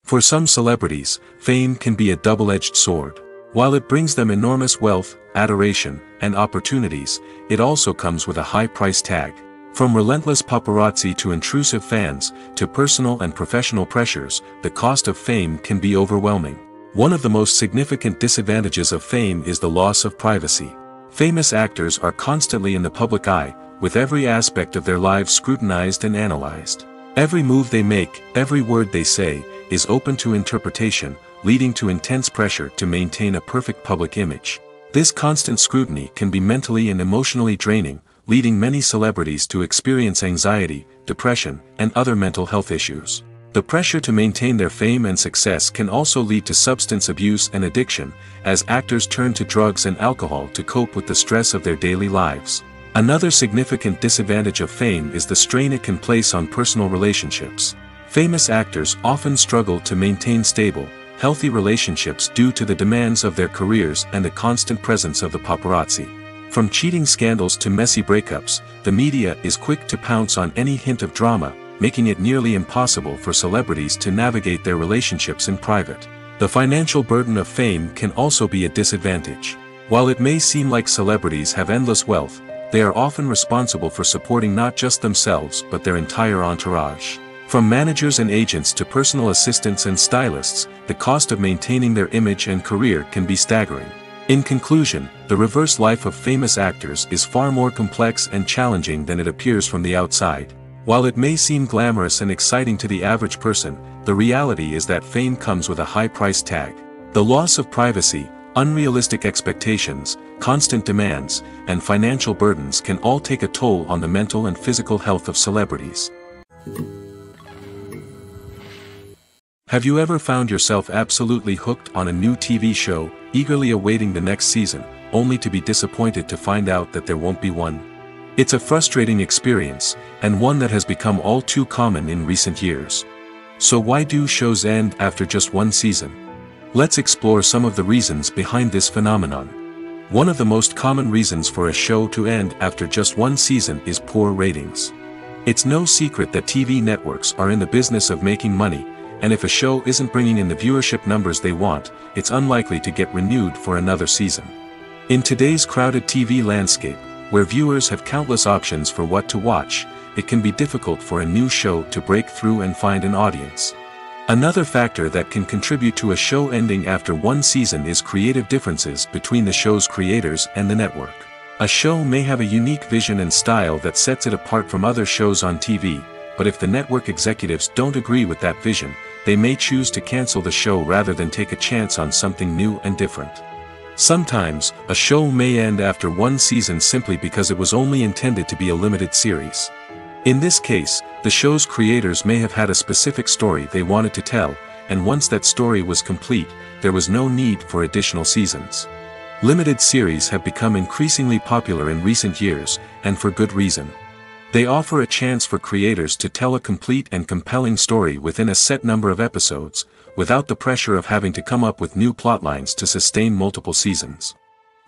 For some celebrities, fame can be a double-edged sword. While it brings them enormous wealth, adoration, and opportunities, it also comes with a high price tag. From relentless paparazzi to intrusive fans, to personal and professional pressures, the cost of fame can be overwhelming. One of the most significant disadvantages of fame is the loss of privacy. Famous actors are constantly in the public eye, with every aspect of their lives scrutinized and analyzed. Every move they make, every word they say, is open to interpretation, leading to intense pressure to maintain a perfect public image. This constant scrutiny can be mentally and emotionally draining, leading many celebrities to experience anxiety, depression, and other mental health issues. The pressure to maintain their fame and success can also lead to substance abuse and addiction, as actors turn to drugs and alcohol to cope with the stress of their daily lives. Another significant disadvantage of fame is the strain it can place on personal relationships. Famous actors often struggle to maintain stable, healthy relationships due to the demands of their careers and the constant presence of the paparazzi. From cheating scandals to messy breakups, the media is quick to pounce on any hint of drama, making it nearly impossible for celebrities to navigate their relationships in private. The financial burden of fame can also be a disadvantage. While it may seem like celebrities have endless wealth, they are often responsible for supporting not just themselves but their entire entourage. From managers and agents to personal assistants and stylists, the cost of maintaining their image and career can be staggering. In conclusion, the reverse life of famous actors is far more complex and challenging than it appears from the outside. While it may seem glamorous and exciting to the average person, the reality is that fame comes with a high price tag. The loss of privacy, unrealistic expectations, constant demands, and financial burdens can all take a toll on the mental and physical health of celebrities. Have you ever found yourself absolutely hooked on a new TV show, eagerly awaiting the next season, only to be disappointed to find out that there won't be one? It's a frustrating experience, and one that has become all too common in recent years. So why do shows end after just one season? Let's explore some of the reasons behind this phenomenon. One of the most common reasons for a show to end after just one season is poor ratings. It's no secret that TV networks are in the business of making money, and if a show isn't bringing in the viewership numbers they want, it's unlikely to get renewed for another season. In today's crowded TV landscape, Where viewers have countless options for what to watch, it can be difficult for a new show to break through and find an audience. Another factor that can contribute to a show ending after one season is creative differences between the show's creators and the network. A show may have a unique vision and style that sets it apart from other shows on TV, but if the network executives don't agree with that vision, they may choose to cancel the show rather than take a chance on something new and different. Sometimes, a show may end after one season simply because it was only intended to be a limited series. In this case, the show's creators may have had a specific story they wanted to tell, and once that story was complete, there was no need for additional seasons. Limited series have become increasingly popular in recent years, and for good reason. They offer a chance for creators to tell a complete and compelling story within a set number of episodes, without the pressure of having to come up with new plotlines to sustain multiple seasons.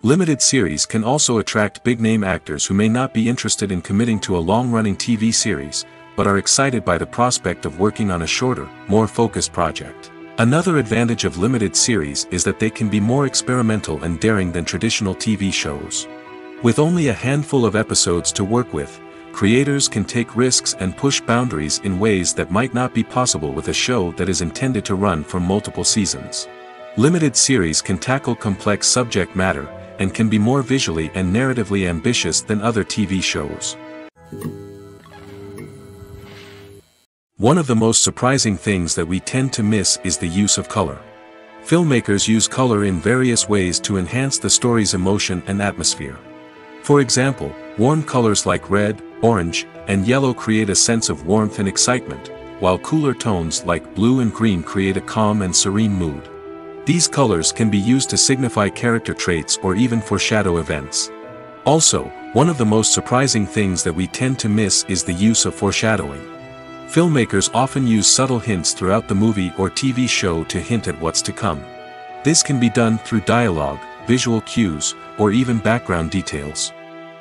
Limited series can also attract big-name actors who may not be interested in committing to a long-running TV series, but are excited by the prospect of working on a shorter, more focused project. Another advantage of limited series is that they can be more experimental and daring than traditional TV shows. With only a handful of episodes to work with, creators can take risks and push boundaries in ways that might not be possible with a show that is intended to run for multiple seasons. Limited series can tackle complex subject matter, and can be more visually and narratively ambitious than other TV shows. One of the most surprising things that we tend to miss is the use of color. Filmmakers use color in various ways to enhance the story's emotion and atmosphere. For example, warm colors like red, orange, and yellow create a sense of warmth and excitement, while cooler tones like blue and green create a calm and serene mood. These colors can be used to signify character traits or even foreshadow events. Also, one of the most surprising things that we tend to miss is the use of foreshadowing. Filmmakers often use subtle hints throughout the movie or TV show to hint at what's to come. This can be done through dialogue, visual cues, or even background details.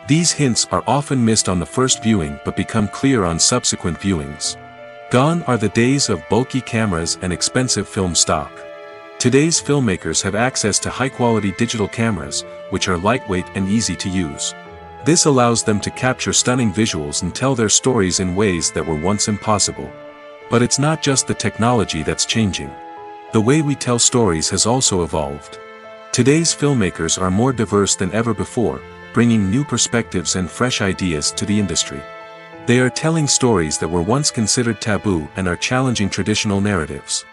These hints are often missed on the first viewing but become clear on subsequent viewings. Gone are the days of bulky cameras and expensive film stock. Today's filmmakers have access to high-quality digital cameras, which are lightweight and easy to use. This allows them to capture stunning visuals and tell their stories in ways that were once impossible. But it's not just the technology that's changing. The way we tell stories has also evolved. Today's filmmakers are more diverse than ever before, bringing new perspectives and fresh ideas to the industry. They are telling stories that were once considered taboo and are challenging traditional narratives.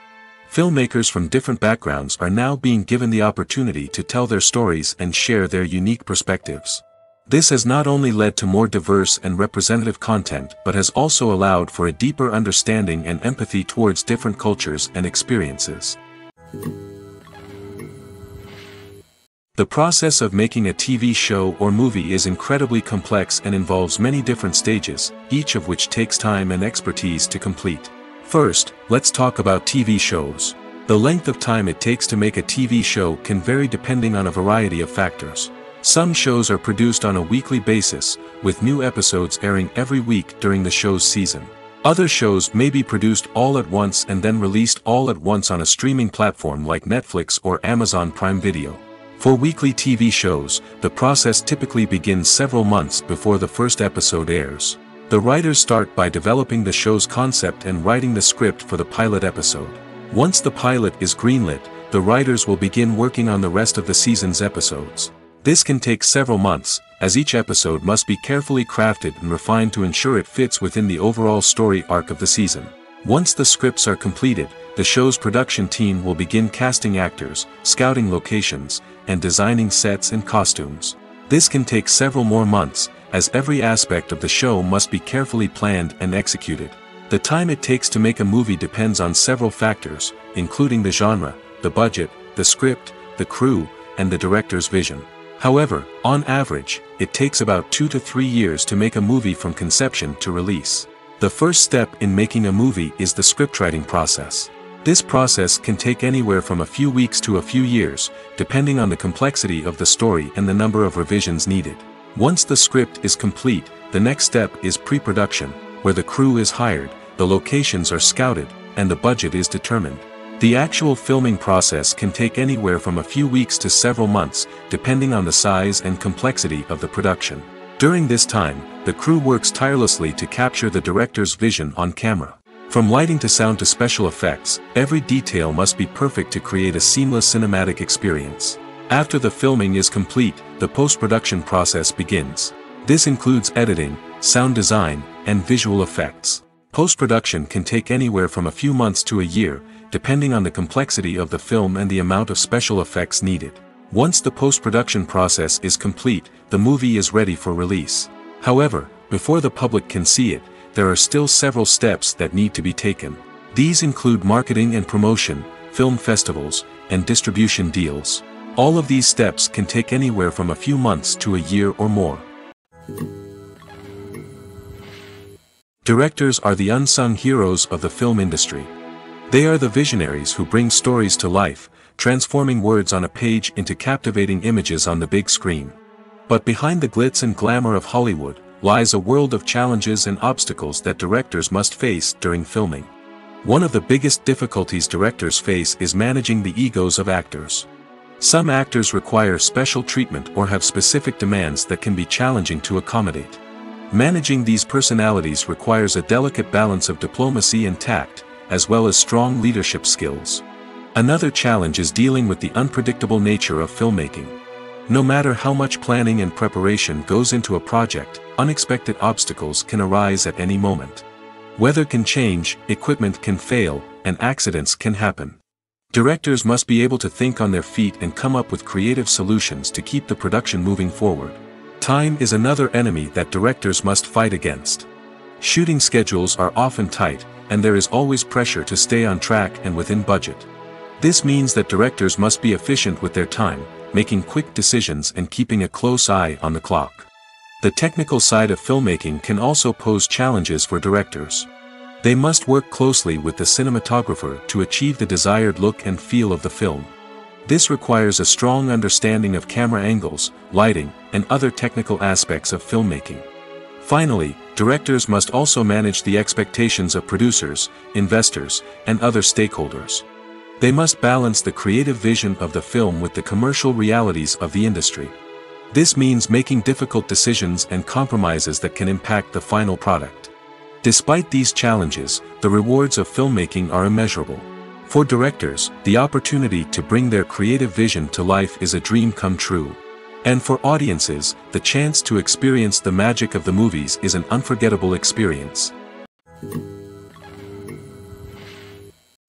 Filmmakers from different backgrounds are now being given the opportunity to tell their stories and share their unique perspectives. This has not only led to more diverse and representative content but has also allowed for a deeper understanding and empathy towards different cultures and experiences. The process of making a TV show or movie is incredibly complex and involves many different stages, each of which takes time and expertise to complete. First, let's talk about TV shows. The length of time it takes to make a TV show can vary depending on a variety of factors. Some shows are produced on a weekly basis, with new episodes airing every week during the show's season. Other shows may be produced all at once and then released all at once on a streaming platform like Netflix or Amazon Prime Video. For weekly TV shows, the process typically begins several months before the first episode airs. The writers start by developing the show's concept and writing the script for the pilot episode. Once the pilot is greenlit, the writers will begin working on the rest of the season's episodes. This can take several months, as each episode must be carefully crafted and refined to ensure it fits within the overall story arc of the season. Once the scripts are completed, the show's production team will begin casting actors, scouting locations, and designing sets and costumes. This can take several more months, as every aspect of the show must be carefully planned and executed. The time it takes to make a movie depends on several factors, including the genre, the budget, the script, the crew, and the director's vision. However, on average, it takes about 2 to 3 years to make a movie from conception to release. The first step in making a movie is the scriptwriting process. This process can take anywhere from a few weeks to a few years, depending on the complexity of the story and the number of revisions needed. Once the script is complete, the next step is pre-production, where the crew is hired, the locations are scouted, and the budget is determined. The actual filming process can take anywhere from a few weeks to several months, depending on the size and complexity of the production. During this time, the crew works tirelessly to capture the director's vision on camera. From lighting to sound to special effects, every detail must be perfect to create a seamless cinematic experience. After the filming is complete, the post-production process begins. This includes editing, sound design, and visual effects. Post-production can take anywhere from a few months to a year, depending on the complexity of the film and the amount of special effects needed. Once the post-production process is complete, the movie is ready for release. However, before the public can see it, there are still several steps that need to be taken. These include marketing and promotion, film festivals, and distribution deals. All of these steps can take anywhere from a few months to a year or more. Directors are the unsung heroes of the film industry. They are the visionaries who bring stories to life, transforming words on a page into captivating images on the big screen. But behind the glitz and glamour of Hollywood, lies a world of challenges and obstacles that directors must face during filming. One of the biggest difficulties directors face is managing the egos of actors. Some actors require special treatment or have specific demands that can be challenging to accommodate. Managing these personalities requires a delicate balance of diplomacy and tact, as well as strong leadership skills. Another challenge is dealing with the unpredictable nature of filmmaking. No matter how much planning and preparation goes into a project, unexpected obstacles can arise at any moment. Weather can change, equipment can fail, and accidents can happen. Directors must be able to think on their feet and come up with creative solutions to keep the production moving forward. Time is another enemy that directors must fight against. Shooting schedules are often tight, and there is always pressure to stay on track and within budget. This means that directors must be efficient with their time, making quick decisions and keeping a close eye on the clock. The technical side of filmmaking can also pose challenges for directors. They must work closely with the cinematographer to achieve the desired look and feel of the film. This requires a strong understanding of camera angles, lighting, and other technical aspects of filmmaking. Finally, directors must also manage the expectations of producers, investors, and other stakeholders. They must balance the creative vision of the film with the commercial realities of the industry. This means making difficult decisions and compromises that can impact the final product. Despite these challenges, the rewards of filmmaking are immeasurable. For directors, the opportunity to bring their creative vision to life is a dream come true. And for audiences, the chance to experience the magic of the movies is an unforgettable experience.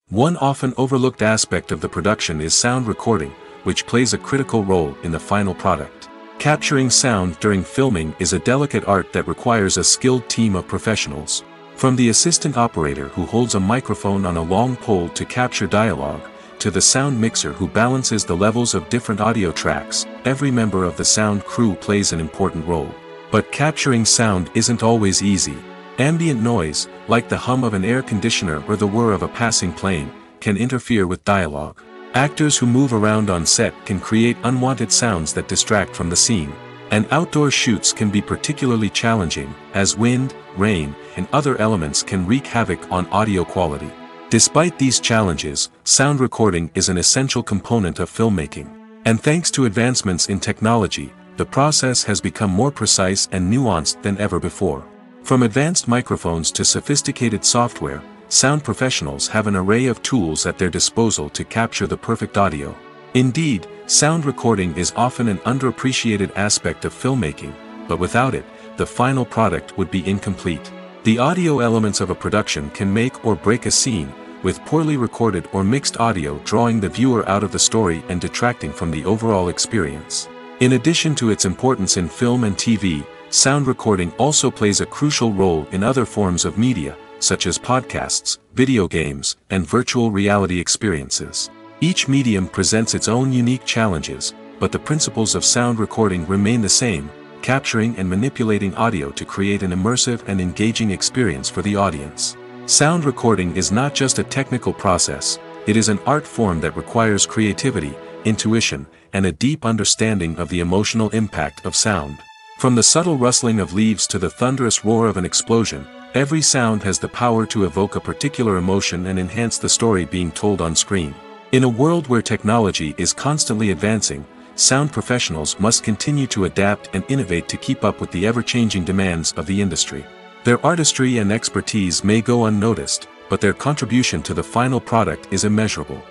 One often overlooked aspect of the production is sound recording, which plays a critical role in the final product. Capturing sound during filming is a delicate art that requires a skilled team of professionals. From the assistant operator who holds a microphone on a long pole to capture dialogue, to the sound mixer who balances the levels of different audio tracks, every member of the sound crew plays an important role. But capturing sound isn't always easy. Ambient noise, like the hum of an air conditioner or the whir of a passing plane, can interfere with dialogue. Actors who move around on set can create unwanted sounds that distract from the scene. And outdoor shoots can be particularly challenging, as wind, rain, and other elements can wreak havoc on audio quality. Despite these challenges, sound recording is an essential component of filmmaking. And thanks to advancements in technology, the process has become more precise and nuanced than ever before. From advanced microphones to sophisticated software, sound professionals have an array of tools at their disposal to capture the perfect audio. Indeed, sound recording is often an underappreciated aspect of filmmaking, but without it, the final product would be incomplete. The audio elements of a production can make or break a scene, with poorly recorded or mixed audio drawing the viewer out of the story and detracting from the overall experience. In addition to its importance in film and TV, sound recording also plays a crucial role in other forms of media, such as podcasts, video games, and virtual reality experiences. Each medium presents its own unique challenges, but the principles of sound recording remain the same, capturing and manipulating audio to create an immersive and engaging experience for the audience. Sound recording is not just a technical process, it is an art form that requires creativity, intuition, and a deep understanding of the emotional impact of sound. From the subtle rustling of leaves to the thunderous roar of an explosion, every sound has the power to evoke a particular emotion and enhance the story being told on screen. In a world where technology is constantly advancing, sound professionals must continue to adapt and innovate to keep up with the ever-changing demands of the industry. Their artistry and expertise may go unnoticed, but their contribution to the final product is immeasurable.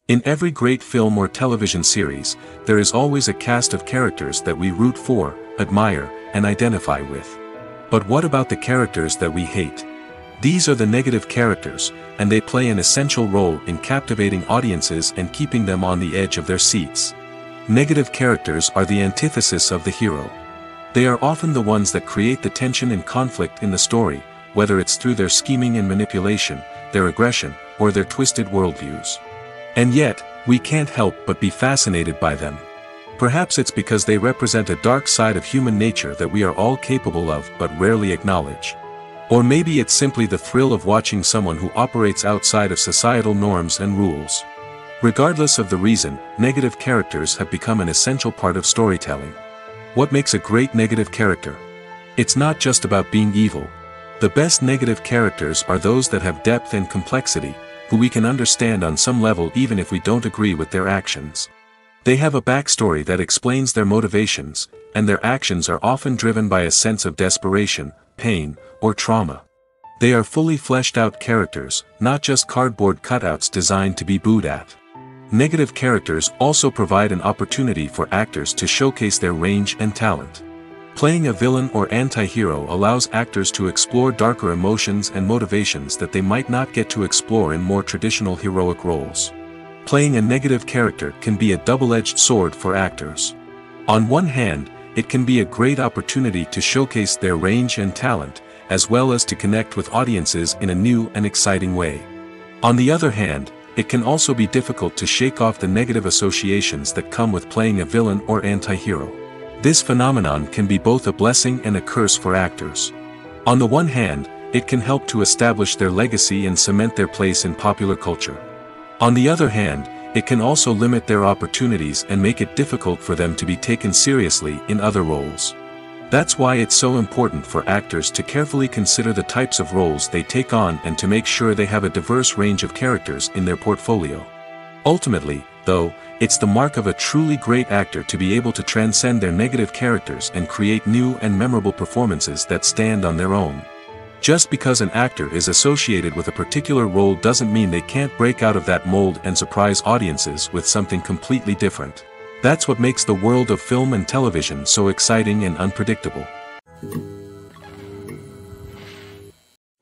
In every great film or television series, there is always a cast of characters that we root for, admire, and identify with. But what about the characters that we hate? These are the negative characters, and they play an essential role in captivating audiences and keeping them on the edge of their seats. Negative characters are the antithesis of the hero. They are often the ones that create the tension and conflict in the story, whether it's through their scheming and manipulation, their aggression, or their twisted worldviews. And yet, we can't help but be fascinated by them. Perhaps it's because they represent a dark side of human nature that we are all capable of but rarely acknowledge. Or maybe it's simply the thrill of watching someone who operates outside of societal norms and rules. Regardless of the reason, negative characters have become an essential part of storytelling. What makes a great negative character? It's not just about being evil. The best negative characters are those that have depth and complexity, who we can understand on some level even if we don't agree with their actions. They have a backstory that explains their motivations, and their actions are often driven by a sense of desperation, pain, or trauma. They are fully fleshed out characters, not just cardboard cutouts designed to be booed at. Negative characters also provide an opportunity for actors to showcase their range and talent. Playing a villain or anti-hero allows actors to explore darker emotions and motivations that they might not get to explore in more traditional heroic roles. Playing a negative character can be a double-edged sword for actors. On one hand, it can be a great opportunity to showcase their range and talent, as well as to connect with audiences in a new and exciting way. On the other hand, it can also be difficult to shake off the negative associations that come with playing a villain or anti-hero. This phenomenon can be both a blessing and a curse for actors. On the one hand, it can help to establish their legacy and cement their place in popular culture. On the other hand, it can also limit their opportunities and make it difficult for them to be taken seriously in other roles. That's why it's so important for actors to carefully consider the types of roles they take on and to make sure they have a diverse range of characters in their portfolio. Ultimately, though, it's the mark of a truly great actor to be able to transcend their negative characters and create new and memorable performances that stand on their own. Just because an actor is associated with a particular role doesn't mean they can't break out of that mold and surprise audiences with something completely different. That's what makes the world of film and television so exciting and unpredictable.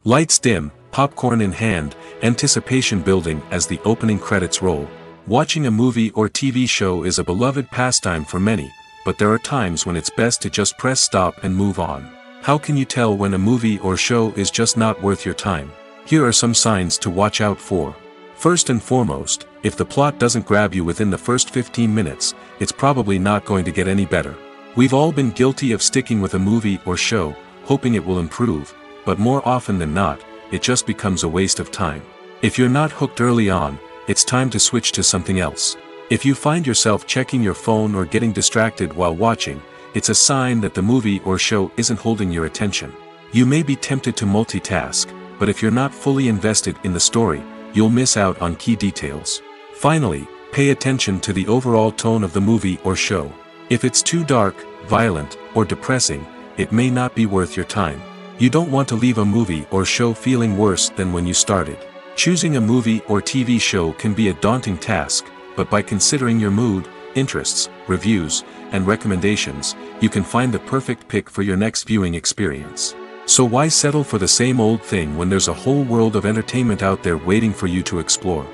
Lights dim, popcorn in hand, anticipation building as the opening credits roll. Watching a movie or TV show is a beloved pastime for many, but there are times when it's best to just press stop and move on. How can you tell when a movie or show is just not worth your time? Here are some signs to watch out for. First and foremost, if the plot doesn't grab you within the first 15 minutes, it's probably not going to get any better. We've all been guilty of sticking with a movie or show, hoping it will improve, but more often than not, it just becomes a waste of time. If you're not hooked early on, it's time to switch to something else. If you find yourself checking your phone or getting distracted while watching, it's a sign that the movie or show isn't holding your attention. You may be tempted to multitask, but if you're not fully invested in the story, you'll miss out on key details. Finally, pay attention to the overall tone of the movie or show. If it's too dark, violent, or depressing, it may not be worth your time. You don't want to leave a movie or show feeling worse than when you started. Choosing a movie or TV show can be a daunting task, but by considering your mood, interests, reviews, and recommendations, you can find the perfect pick for your next viewing experience. So why settle for the same old thing when there's a whole world of entertainment out there waiting for you to explore?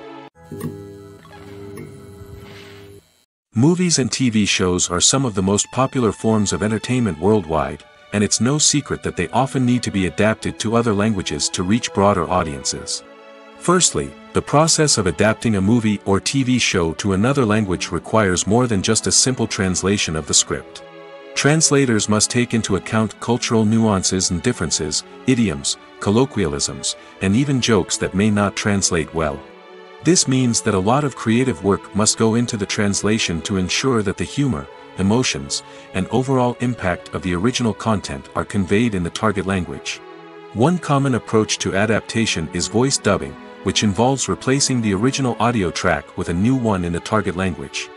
Movies and TV shows are some of the most popular forms of entertainment worldwide, and it's no secret that they often need to be adapted to other languages to reach broader audiences. Firstly, the process of adapting a movie or TV show to another language requires more than just a simple translation of the script. Translators must take into account cultural nuances and differences, idioms, colloquialisms, and even jokes that may not translate well. This means that a lot of creative work must go into the translation to ensure that the humor, emotions, and overall impact of the original content are conveyed in the target language. One common approach to adaptation is voice dubbing, which involves replacing the original audio track with a new one in the target language.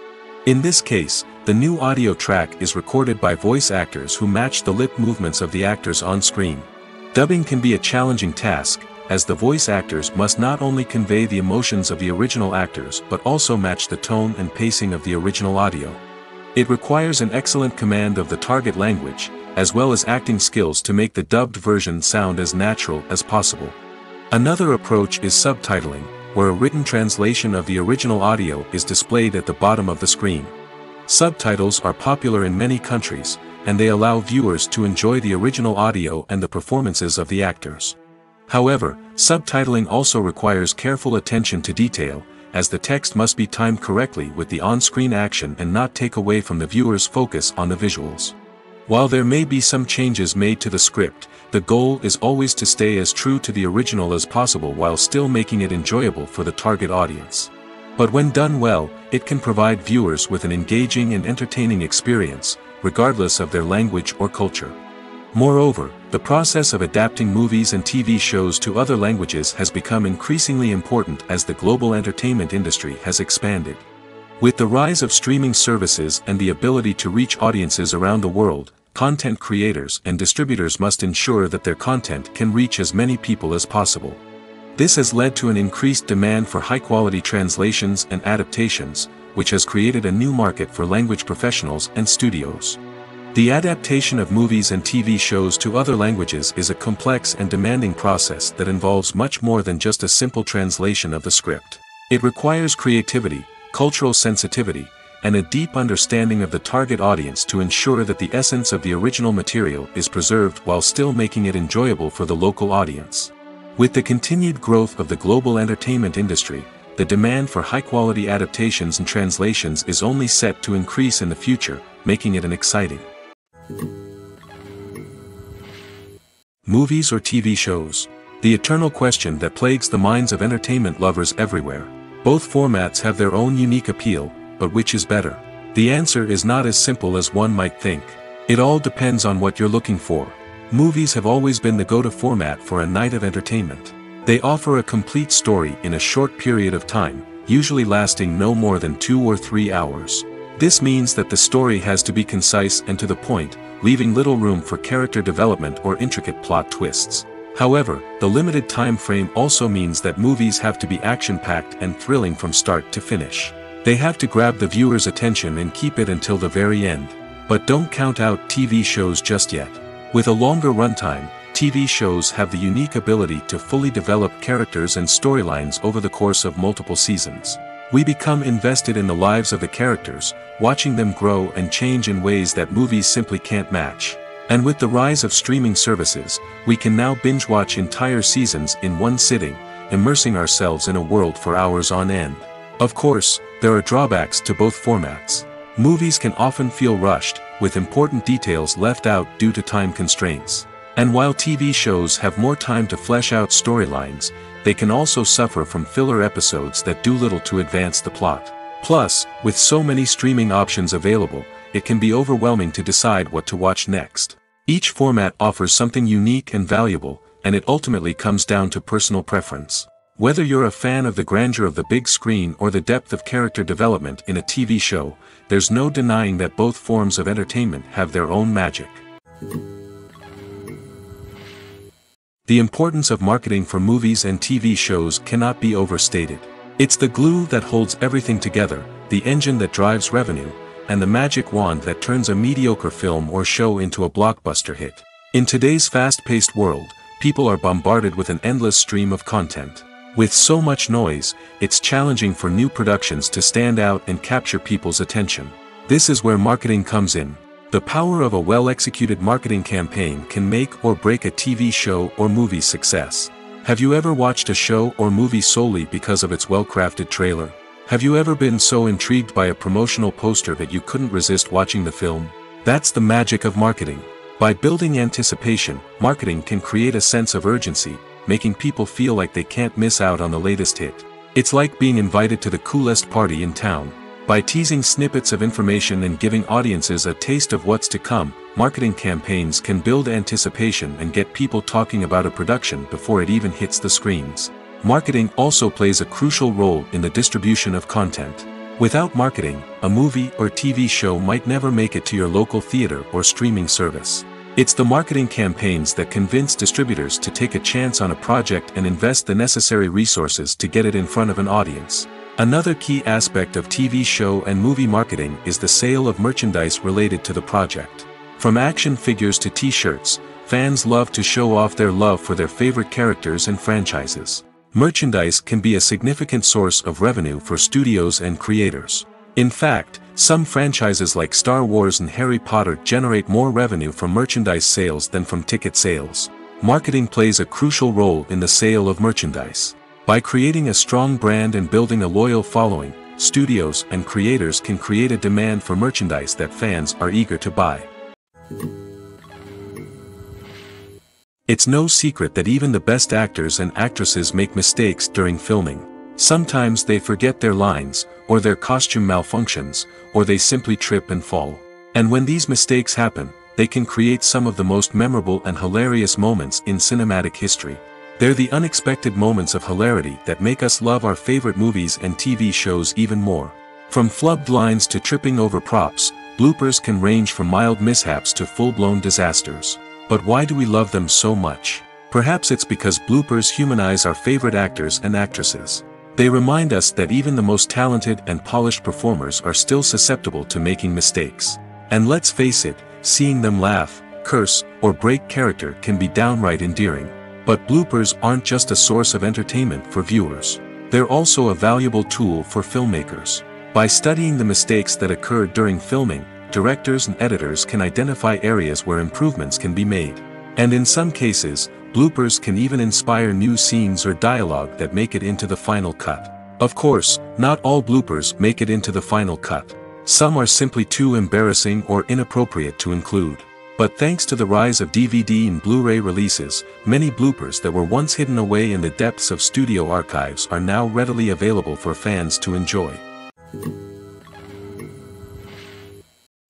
In this case, the new audio track is recorded by voice actors who match the lip movements of the actors on screen. Dubbing can be a challenging task, as the voice actors must not only convey the emotions of the original actors but also match the tone and pacing of the original audio. It requires an excellent command of the target language, as well as acting skills to make the dubbed version sound as natural as possible. Another approach is subtitling, where a written translation of the original audio is displayed at the bottom of the screen. Subtitles are popular in many countries, and they allow viewers to enjoy the original audio and the performances of the actors. However, subtitling also requires careful attention to detail, as the text must be timed correctly with the on-screen action and not take away from the viewer's focus on the visuals. While there may be some changes made to the script, the goal is always to stay as true to the original as possible while still making it enjoyable for the target audience. But when done well, it can provide viewers with an engaging and entertaining experience, regardless of their language or culture. Moreover, the process of adapting movies and TV shows to other languages has become increasingly important as the global entertainment industry has expanded. With the rise of streaming services and the ability to reach audiences around the world, content creators and distributors must ensure that their content can reach as many people as possible. This has led to an increased demand for high-quality translations and adaptations, which has created a new market for language professionals and studios. The adaptation of movies and TV shows to other languages is a complex and demanding process that involves much more than just a simple translation of the script. It requires creativity, cultural sensitivity, and a deep understanding of the target audience to ensure that the essence of the original material is preserved while still making it enjoyable for the local audience. With the continued growth of the global entertainment industry, the demand for high-quality adaptations and translations is only set to increase in the future, making it an exciting movies or TV shows. The eternal question that plagues the minds of entertainment lovers everywhere. Both formats have their own unique appeal, but which is better? The answer is not as simple as one might think. It all depends on what you're looking for. Movies have always been the go-to format for a night of entertainment. They offer a complete story in a short period of time, usually lasting no more than 2 or 3 hours. This means that the story has to be concise and to the point, leaving little room for character development or intricate plot twists. However, the limited time frame also means that movies have to be action-packed and thrilling from start to finish. They have to grab the viewer's attention and keep it until the very end. But don't count out TV shows just yet. With a longer runtime, TV shows have the unique ability to fully develop characters and storylines over the course of multiple seasons. We become invested in the lives of the characters, watching them grow and change in ways that movies simply can't match. And with the rise of streaming services, we can now binge-watch entire seasons in one sitting, immersing ourselves in a world for hours on end. Of course, there are drawbacks to both formats. Movies can often feel rushed, with important details left out due to time constraints. And while TV shows have more time to flesh out storylines, they can also suffer from filler episodes that do little to advance the plot. Plus, with so many streaming options available, it can be overwhelming to decide what to watch next. Each format offers something unique and valuable, and it ultimately comes down to personal preference. Whether you're a fan of the grandeur of the big screen or the depth of character development in a TV show, there's no denying that both forms of entertainment have their own magic. The importance of marketing for movies and TV shows cannot be overstated. It's the glue that holds everything together, the engine that drives revenue, and the magic wand that turns a mediocre film or show into a blockbuster hit. In today's fast-paced world, people are bombarded with an endless stream of content. With so much noise, it's challenging for new productions to stand out and capture people's attention. This is where marketing comes in. The power of a well-executed marketing campaign can make or break a TV show or movie's success. Have you ever watched a show or movie solely because of its well-crafted trailer? Have you ever been so intrigued by a promotional poster that you couldn't resist watching the film? That's the magic of marketing. By building anticipation, marketing can create a sense of urgency, making people feel like they can't miss out on the latest hit. It's like being invited to the coolest party in town. By teasing snippets of information and giving audiences a taste of what's to come, marketing campaigns can build anticipation and get people talking about a production before it even hits the screens. Marketing also plays a crucial role in the distribution of content. Without marketing, a movie or TV show might never make it to your local theater or streaming service. It's the marketing campaigns that convince distributors to take a chance on a project and invest the necessary resources to get it in front of an audience. Another key aspect of TV show and movie marketing is the sale of merchandise related to the project. From action figures to t-shirts, fans love to show off their love for their favorite characters and franchises. Merchandise can be a significant source of revenue for studios and creators. In fact, some franchises like Star Wars and Harry Potter generate more revenue from merchandise sales than from ticket sales. Marketing plays a crucial role in the sale of merchandise. By creating a strong brand and building a loyal following, studios and creators can create a demand for merchandise that fans are eager to buy. It's no secret that even the best actors and actresses make mistakes during filming. Sometimes they forget their lines, or their costume malfunctions, or they simply trip and fall. And when these mistakes happen, they can create some of the most memorable and hilarious moments in cinematic history. They're the unexpected moments of hilarity that make us love our favorite movies and TV shows even more. From flubbed lines to tripping over props, bloopers can range from mild mishaps to full-blown disasters. But why do we love them so much? Perhaps it's because bloopers humanize our favorite actors and actresses. They remind us that even the most talented and polished performers are still susceptible to making mistakes. And let's face it, seeing them laugh, curse, or break character can be downright endearing. But bloopers aren't just a source of entertainment for viewers. They're also a valuable tool for filmmakers. By studying the mistakes that occurred during filming, directors and editors can identify areas where improvements can be made. And in some cases, bloopers can even inspire new scenes or dialogue that make it into the final cut. Of course, not all bloopers make it into the final cut. Some are simply too embarrassing or inappropriate to include. But thanks to the rise of DVD and Blu-ray releases, many bloopers that were once hidden away in the depths of studio archives are now readily available for fans to enjoy.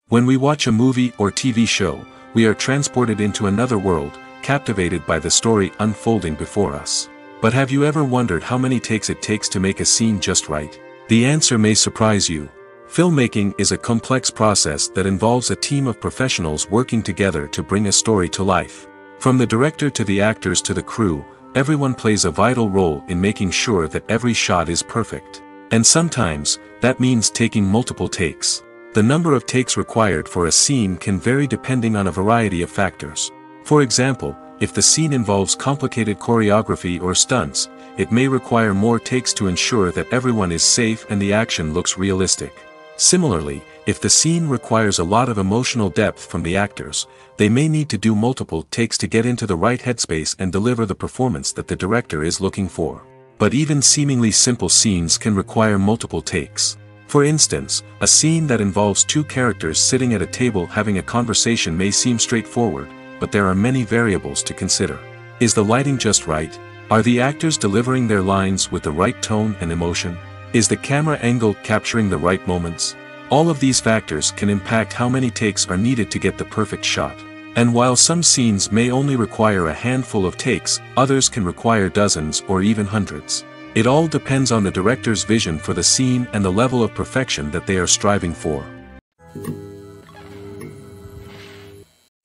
When we watch a movie or TV show, we are transported into another world, captivated by the story unfolding before us. But have you ever wondered how many takes it takes to make a scene just right? The answer may surprise you. Filmmaking is a complex process that involves a team of professionals working together to bring a story to life. From the director to the actors to the crew, everyone plays a vital role in making sure that every shot is perfect. And sometimes, that means taking multiple takes. The number of takes required for a scene can vary depending on a variety of factors. For example, if the scene involves complicated choreography or stunts, it may require more takes to ensure that everyone is safe and the action looks realistic. Similarly, if the scene requires a lot of emotional depth from the actors, they may need to do multiple takes to get into the right headspace and deliver the performance that the director is looking for. But even seemingly simple scenes can require multiple takes. For instance, a scene that involves two characters sitting at a table having a conversation may seem straightforward, but there are many variables to consider. Is the lighting just right? Are the actors delivering their lines with the right tone and emotion? Is the camera angle capturing the right moments? All of these factors can impact how many takes are needed to get the perfect shot. And while some scenes may only require a handful of takes, others can require dozens or even hundreds. It all depends on the director's vision for the scene and the level of perfection that they are striving for.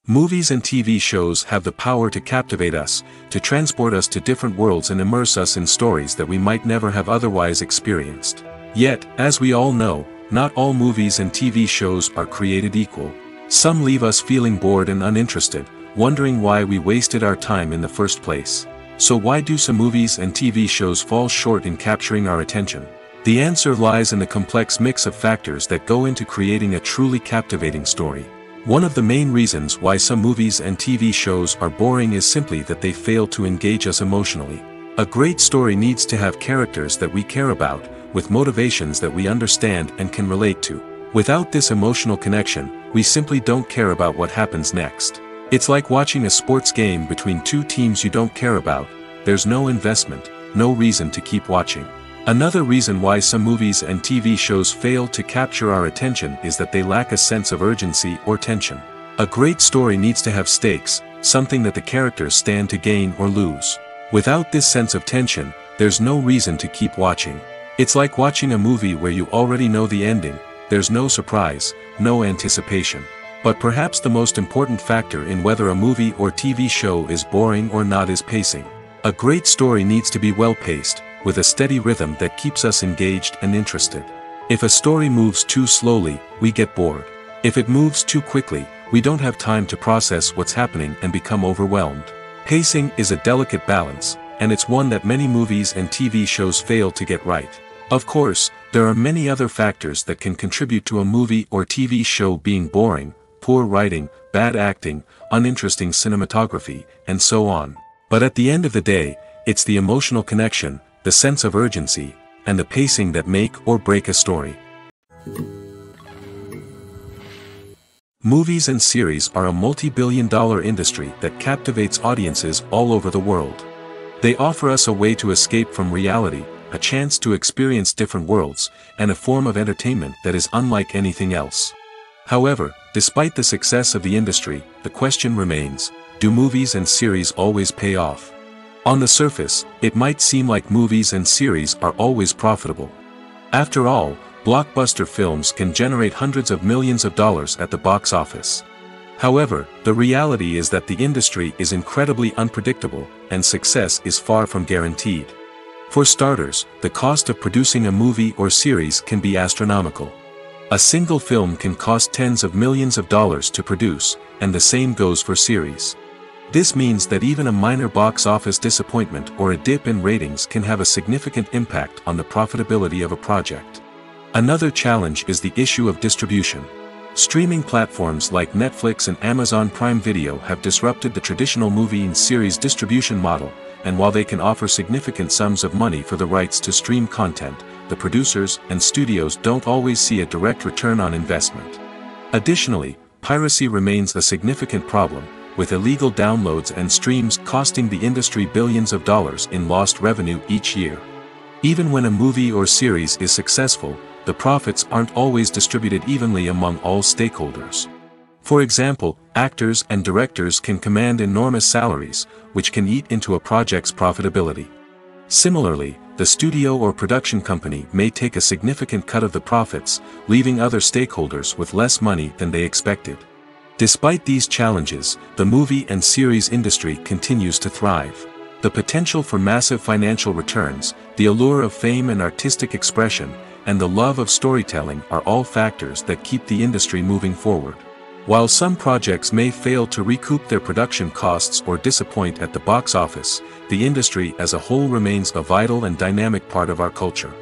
Movies and TV shows have the power to captivate us, to transport us to different worlds and immerse us in stories that we might never have otherwise experienced. Yet, as we all know, not all movies and TV shows are created equal. Some leave us feeling bored and uninterested, wondering why we wasted our time in the first place. So why do some movies and TV shows fall short in capturing our attention? The answer lies in the complex mix of factors that go into creating a truly captivating story. One of the main reasons why some movies and TV shows are boring is simply that they fail to engage us emotionally. A great story needs to have characters that we care about, with motivations that we understand and can relate to. Without this emotional connection, we simply don't care about what happens next. It's like watching a sports game between two teams you don't care about. There's no investment, no reason to keep watching. Another reason why some movies and TV shows fail to capture our attention is that they lack a sense of urgency or tension. A great story needs to have stakes, something that the characters stand to gain or lose. Without this sense of tension, there's no reason to keep watching. It's like watching a movie where you already know the ending, there's no surprise, no anticipation. But perhaps the most important factor in whether a movie or TV show is boring or not is pacing. A great story needs to be well paced, with a steady rhythm that keeps us engaged and interested. If a story moves too slowly, we get bored. If it moves too quickly, we don't have time to process what's happening and become overwhelmed. Pacing is a delicate balance, and it's one that many movies and TV shows fail to get right. Of course, there are many other factors that can contribute to a movie or TV show being boring: poor writing, bad acting, uninteresting cinematography, and so on. But at the end of the day, it's the emotional connection, the sense of urgency, and the pacing that make or break a story. Movies and series are a multi-billion-dollar industry that captivates audiences all over the world. They offer us a way to escape from reality, a chance to experience different worlds, and a form of entertainment that is unlike anything else. However, despite the success of the industry, the question remains: do movies and series always pay off? On the surface, it might seem like movies and series are always profitable. After all, blockbuster films can generate hundreds of millions of dollars at the box office. However, the reality is that the industry is incredibly unpredictable, and success is far from guaranteed. For starters, the cost of producing a movie or series can be astronomical. A single film can cost tens of millions of dollars to produce, and the same goes for series. This means that even a minor box office disappointment or a dip in ratings can have a significant impact on the profitability of a project. Another challenge is the issue of distribution. Streaming platforms like Netflix and Amazon Prime Video have disrupted the traditional movie and series distribution model, and while they can offer significant sums of money for the rights to stream content, the producers and studios don't always see a direct return on investment. Additionally, piracy remains a significant problem, with illegal downloads and streams costing the industry billions of dollars in lost revenue each year. Even when a movie or series is successful, the profits aren't always distributed evenly among all stakeholders. For example, actors and directors can command enormous salaries, which can eat into a project's profitability. Similarly, the studio or production company may take a significant cut of the profits, leaving other stakeholders with less money than they expected. Despite these challenges, the movie and series industry continues to thrive. The potential for massive financial returns, the allure of fame and artistic expression, and the love of storytelling are all factors that keep the industry moving forward. While some projects may fail to recoup their production costs or disappoint at the box office, the industry as a whole remains a vital and dynamic part of our culture.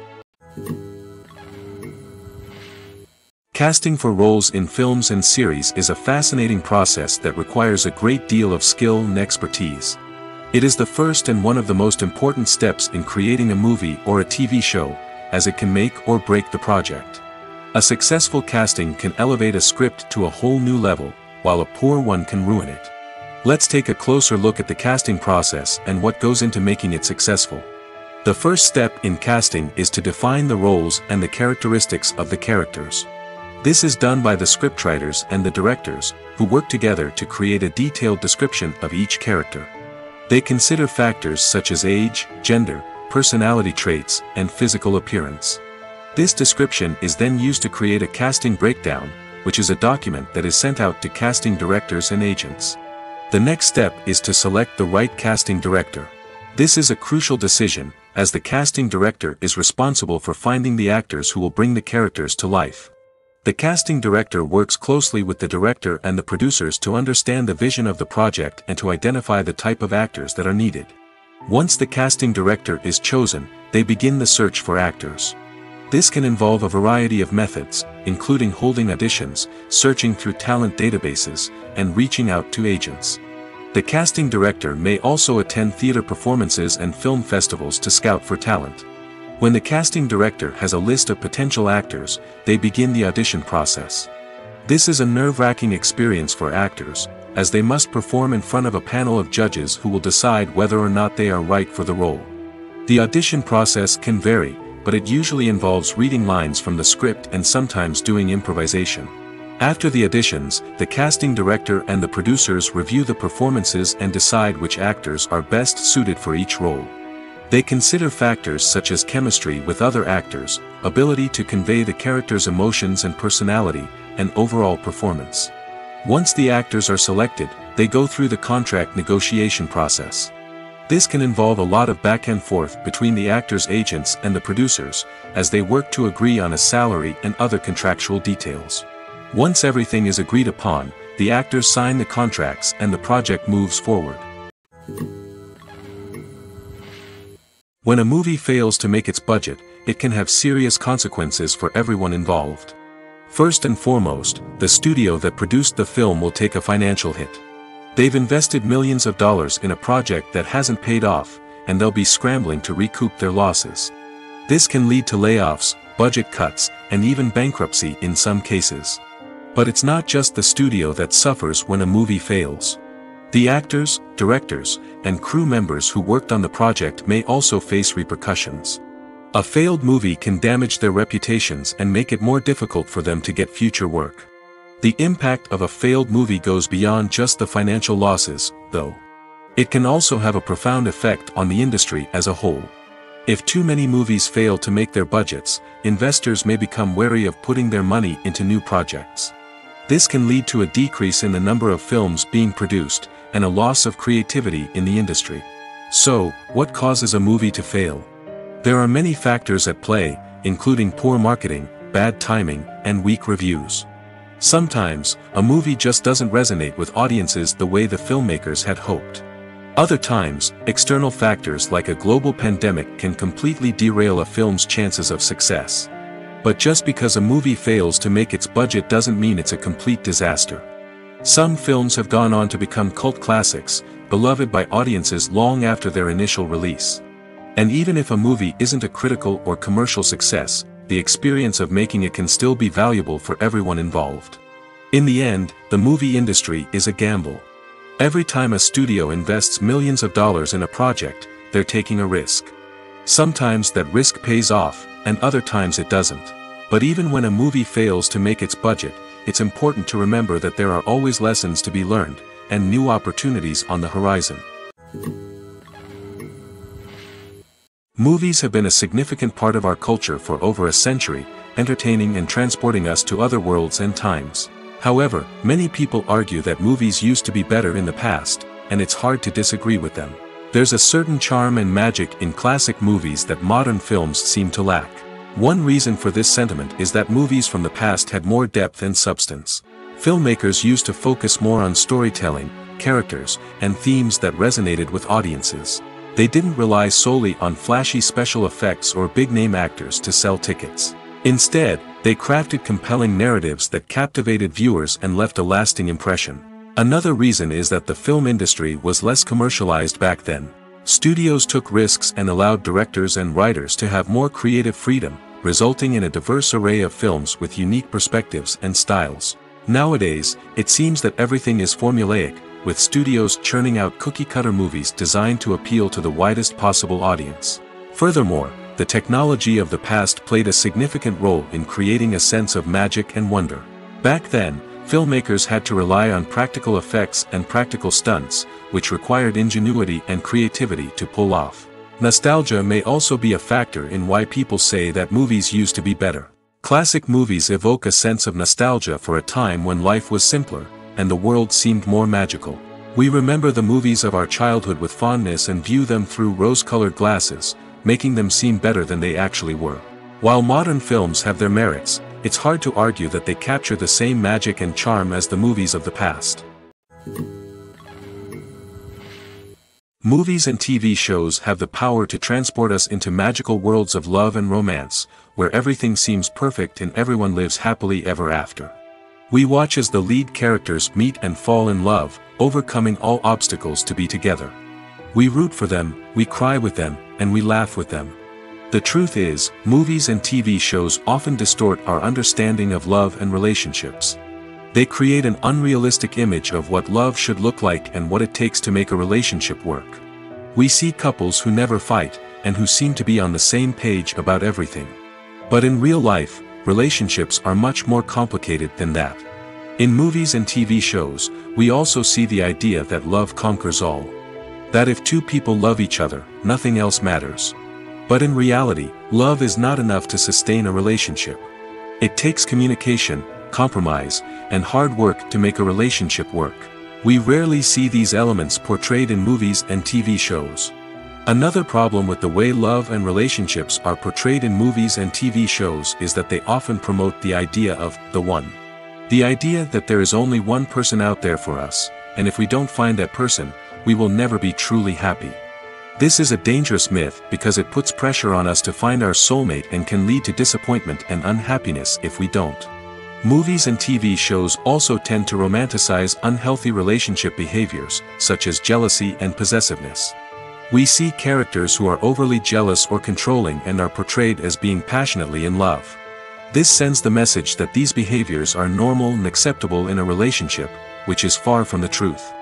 Casting for roles in films and series is a fascinating process that requires a great deal of skill and expertise. It is the first and one of the most important steps in creating a movie or a TV show, as it can make or break the project. A successful casting can elevate a script to a whole new level, while a poor one can ruin it. Let's take a closer look at the casting process and what goes into making it successful. The first step in casting is to define the roles and the characteristics of the characters. This is done by the scriptwriters and the directors, who work together to create a detailed description of each character. They consider factors such as age, gender, personality traits, and physical appearance. This description is then used to create a casting breakdown, which is a document that is sent out to casting directors and agents. The next step is to select the right casting director. This is a crucial decision, as the casting director is responsible for finding the actors who will bring the characters to life. The casting director works closely with the director and the producers to understand the vision of the project and to identify the type of actors that are needed. Once the casting director is chosen, they begin the search for actors. This can involve a variety of methods, including holding auditions, searching through talent databases, and reaching out to agents. The casting director may also attend theater performances and film festivals to scout for talent. When the casting director has a list of potential actors, they begin the audition process. This is a nerve-wracking experience for actors, as they must perform in front of a panel of judges who will decide whether or not they are right for the role. The audition process can vary, but it usually involves reading lines from the script and sometimes doing improvisation. After the auditions, the casting director and the producers review the performances and decide which actors are best suited for each role. They consider factors such as chemistry with other actors, ability to convey the character's emotions and personality, and overall performance. Once the actors are selected, they go through the contract negotiation process. This can involve a lot of back and forth between the actors' agents and the producers, as they work to agree on a salary and other contractual details. Once everything is agreed upon, the actors sign the contracts and the project moves forward. When a movie fails to make its budget, it can have serious consequences for everyone involved. First and foremost, the studio that produced the film will take a financial hit. They've invested millions of dollars in a project that hasn't paid off, and they'll be scrambling to recoup their losses. This can lead to layoffs, budget cuts, and even bankruptcy in some cases. But it's not just the studio that suffers when a movie fails. The actors, directors, and crew members who worked on the project may also face repercussions. A failed movie can damage their reputations and make it more difficult for them to get future work. The impact of a failed movie goes beyond just the financial losses, though. It can also have a profound effect on the industry as a whole. If too many movies fail to make their budgets, investors may become wary of putting their money into new projects. This can lead to a decrease in the number of films being produced, and a loss of creativity in the industry. So, what causes a movie to fail? There are many factors at play, including poor marketing, bad timing, and weak reviews. Sometimes, a movie just doesn't resonate with audiences the way the filmmakers had hoped. Other times, external factors like a global pandemic can completely derail a film's chances of success. But just because a movie fails to make its budget doesn't mean it's a complete disaster. Some films have gone on to become cult classics, beloved by audiences long after their initial release. And even if a movie isn't a critical or commercial success, the experience of making it can still be valuable for everyone involved. In the end, the movie industry is a gamble. Every time a studio invests millions of dollars in a project, they're taking a risk. Sometimes that risk pays off, and other times it doesn't. But even when a movie fails to make its budget, it's important to remember that there are always lessons to be learned, and new opportunities on the horizon. Movies have been a significant part of our culture for over a century, entertaining and transporting us to other worlds and times. However, many people argue that movies used to be better in the past, and it's hard to disagree with them. There's a certain charm and magic in classic movies that modern films seem to lack. One reason for this sentiment is that movies from the past had more depth and substance. Filmmakers used to focus more on storytelling, characters, and themes that resonated with audiences. They didn't rely solely on flashy special effects or big-name actors to sell tickets. Instead, they crafted compelling narratives that captivated viewers and left a lasting impression. Another reason is that the film industry was less commercialized back then. Studios took risks and allowed directors and writers to have more creative freedom, resulting in a diverse array of films with unique perspectives and styles. Nowadays, it seems that everything is formulaic, with studios churning out cookie-cutter movies designed to appeal to the widest possible audience. Furthermore, the technology of the past played a significant role in creating a sense of magic and wonder. Back then, filmmakers had to rely on practical effects and practical stunts, which required ingenuity and creativity to pull off. Nostalgia may also be a factor in why people say that movies used to be better. Classic movies evoke a sense of nostalgia for a time when life was simpler, and the world seemed more magical. We remember the movies of our childhood with fondness and view them through rose-colored glasses, making them seem better than they actually were. While modern films have their merits, it's hard to argue that they capture the same magic and charm as the movies of the past. Movies and TV shows have the power to transport us into magical worlds of love and romance, where everything seems perfect and everyone lives happily ever after. We watch as the lead characters meet and fall in love, overcoming all obstacles to be together. We root for them, we cry with them, and we laugh with them. The truth is, movies and TV shows often distort our understanding of love and relationships. They create an unrealistic image of what love should look like and what it takes to make a relationship work. We see couples who never fight, and who seem to be on the same page about everything. But in real life, relationships are much more complicated than that. In movies and TV shows, we also see the idea that love conquers all. That if two people love each other, nothing else matters. But in reality, love is not enough to sustain a relationship. It takes communication, compromise, and hard work to make a relationship work. We rarely see these elements portrayed in movies and TV shows. Another problem with the way love and relationships are portrayed in movies and TV shows is that they often promote the idea of the one. The idea that there is only one person out there for us, and if we don't find that person, we will never be truly happy. This is a dangerous myth because it puts pressure on us to find our soulmate and can lead to disappointment and unhappiness if we don't. Movies and TV shows also tend to romanticize unhealthy relationship behaviors, such as jealousy and possessiveness. We see characters who are overly jealous or controlling and are portrayed as being passionately in love. This sends the message that these behaviors are normal and acceptable in a relationship, which is far from the truth.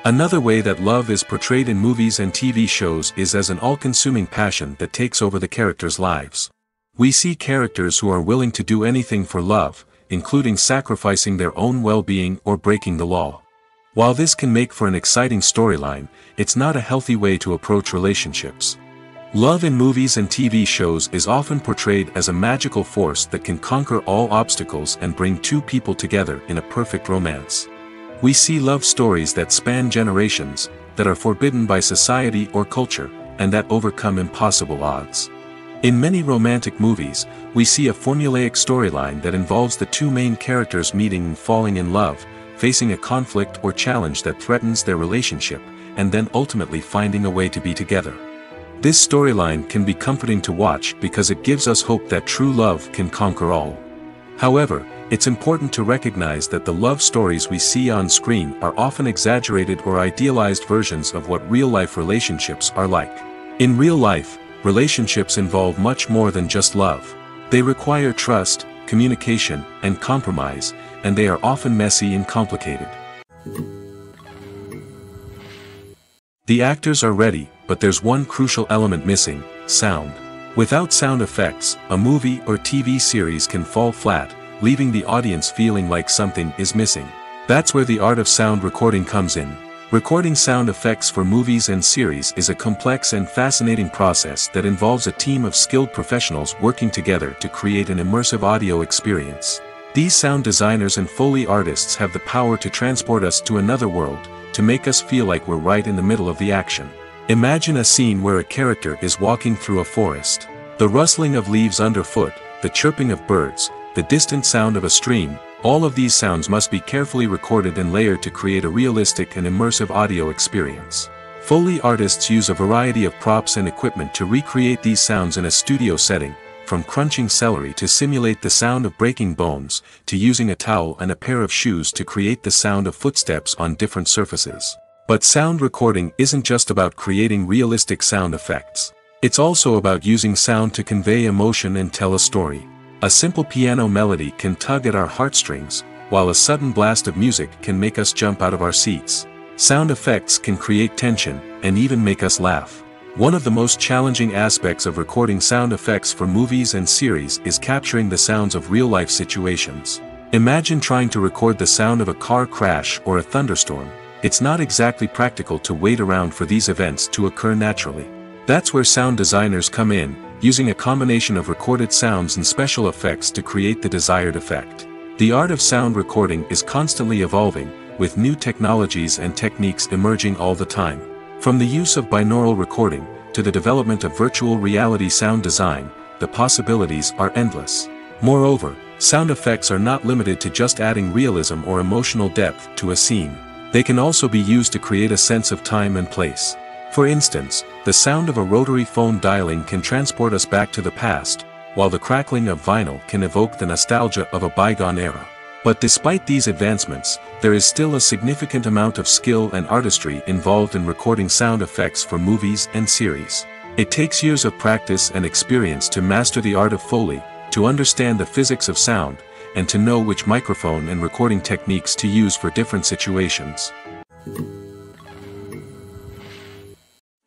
Another way that love is portrayed in movies and TV shows is as an all-consuming passion that takes over the characters' lives. We see characters who are willing to do anything for love, including sacrificing their own well-being or breaking the law. While this can make for an exciting storyline, it's not a healthy way to approach relationships. Love in movies and TV shows is often portrayed as a magical force that can conquer all obstacles and bring two people together in a perfect romance. We see love stories that span generations, that are forbidden by society or culture, and that overcome impossible odds. In many romantic movies, we see a formulaic storyline that involves the two main characters meeting and falling in love, facing a conflict or challenge that threatens their relationship, and then ultimately finding a way to be together. This storyline can be comforting to watch because it gives us hope that true love can conquer all. However, it's important to recognize that the love stories we see on screen are often exaggerated or idealized versions of what real-life relationships are like. In real life, relationships involve much more than just love. They require trust, communication, and compromise, and they are often messy and complicated. The actors are ready, but there's one crucial element missing: sound. Without sound effects, a movie or TV series can fall flat, leaving the audience feeling like something is missing. That's where the art of sound recording comes in. Recording sound effects for movies and series is a complex and fascinating process that involves a team of skilled professionals working together to create an immersive audio experience. These sound designers and Foley artists have the power to transport us to another world, to make us feel like we're right in the middle of the action. Imagine a scene where a character is walking through a forest. The rustling of leaves underfoot, the chirping of birds, the distant sound of a stream, all of these sounds must be carefully recorded and layered to create a realistic and immersive audio experience. Foley artists use a variety of props and equipment to recreate these sounds in a studio setting, from crunching celery to simulate the sound of breaking bones, to using a towel and a pair of shoes to create the sound of footsteps on different surfaces. But sound recording isn't just about creating realistic sound effects. It's also about using sound to convey emotion and tell a story. A simple piano melody can tug at our heartstrings, while a sudden blast of music can make us jump out of our seats. Sound effects can create tension, and even make us laugh. One of the most challenging aspects of recording sound effects for movies and series is capturing the sounds of real-life situations. Imagine trying to record the sound of a car crash or a thunderstorm. It's not exactly practical to wait around for these events to occur naturally. That's where sound designers come in, using a combination of recorded sounds and special effects to create the desired effect. The art of sound recording is constantly evolving, with new technologies and techniques emerging all the time. From the use of binaural recording, to the development of virtual reality sound design, the possibilities are endless. Moreover, sound effects are not limited to just adding realism or emotional depth to a scene. They can also be used to create a sense of time and place. For instance, the sound of a rotary phone dialing can transport us back to the past, while the crackling of vinyl can evoke the nostalgia of a bygone era. But despite these advancements, there is still a significant amount of skill and artistry involved in recording sound effects for movies and series. It takes years of practice and experience to master the art of Foley, to understand the physics of sound, and to know which microphone and recording techniques to use for different situations.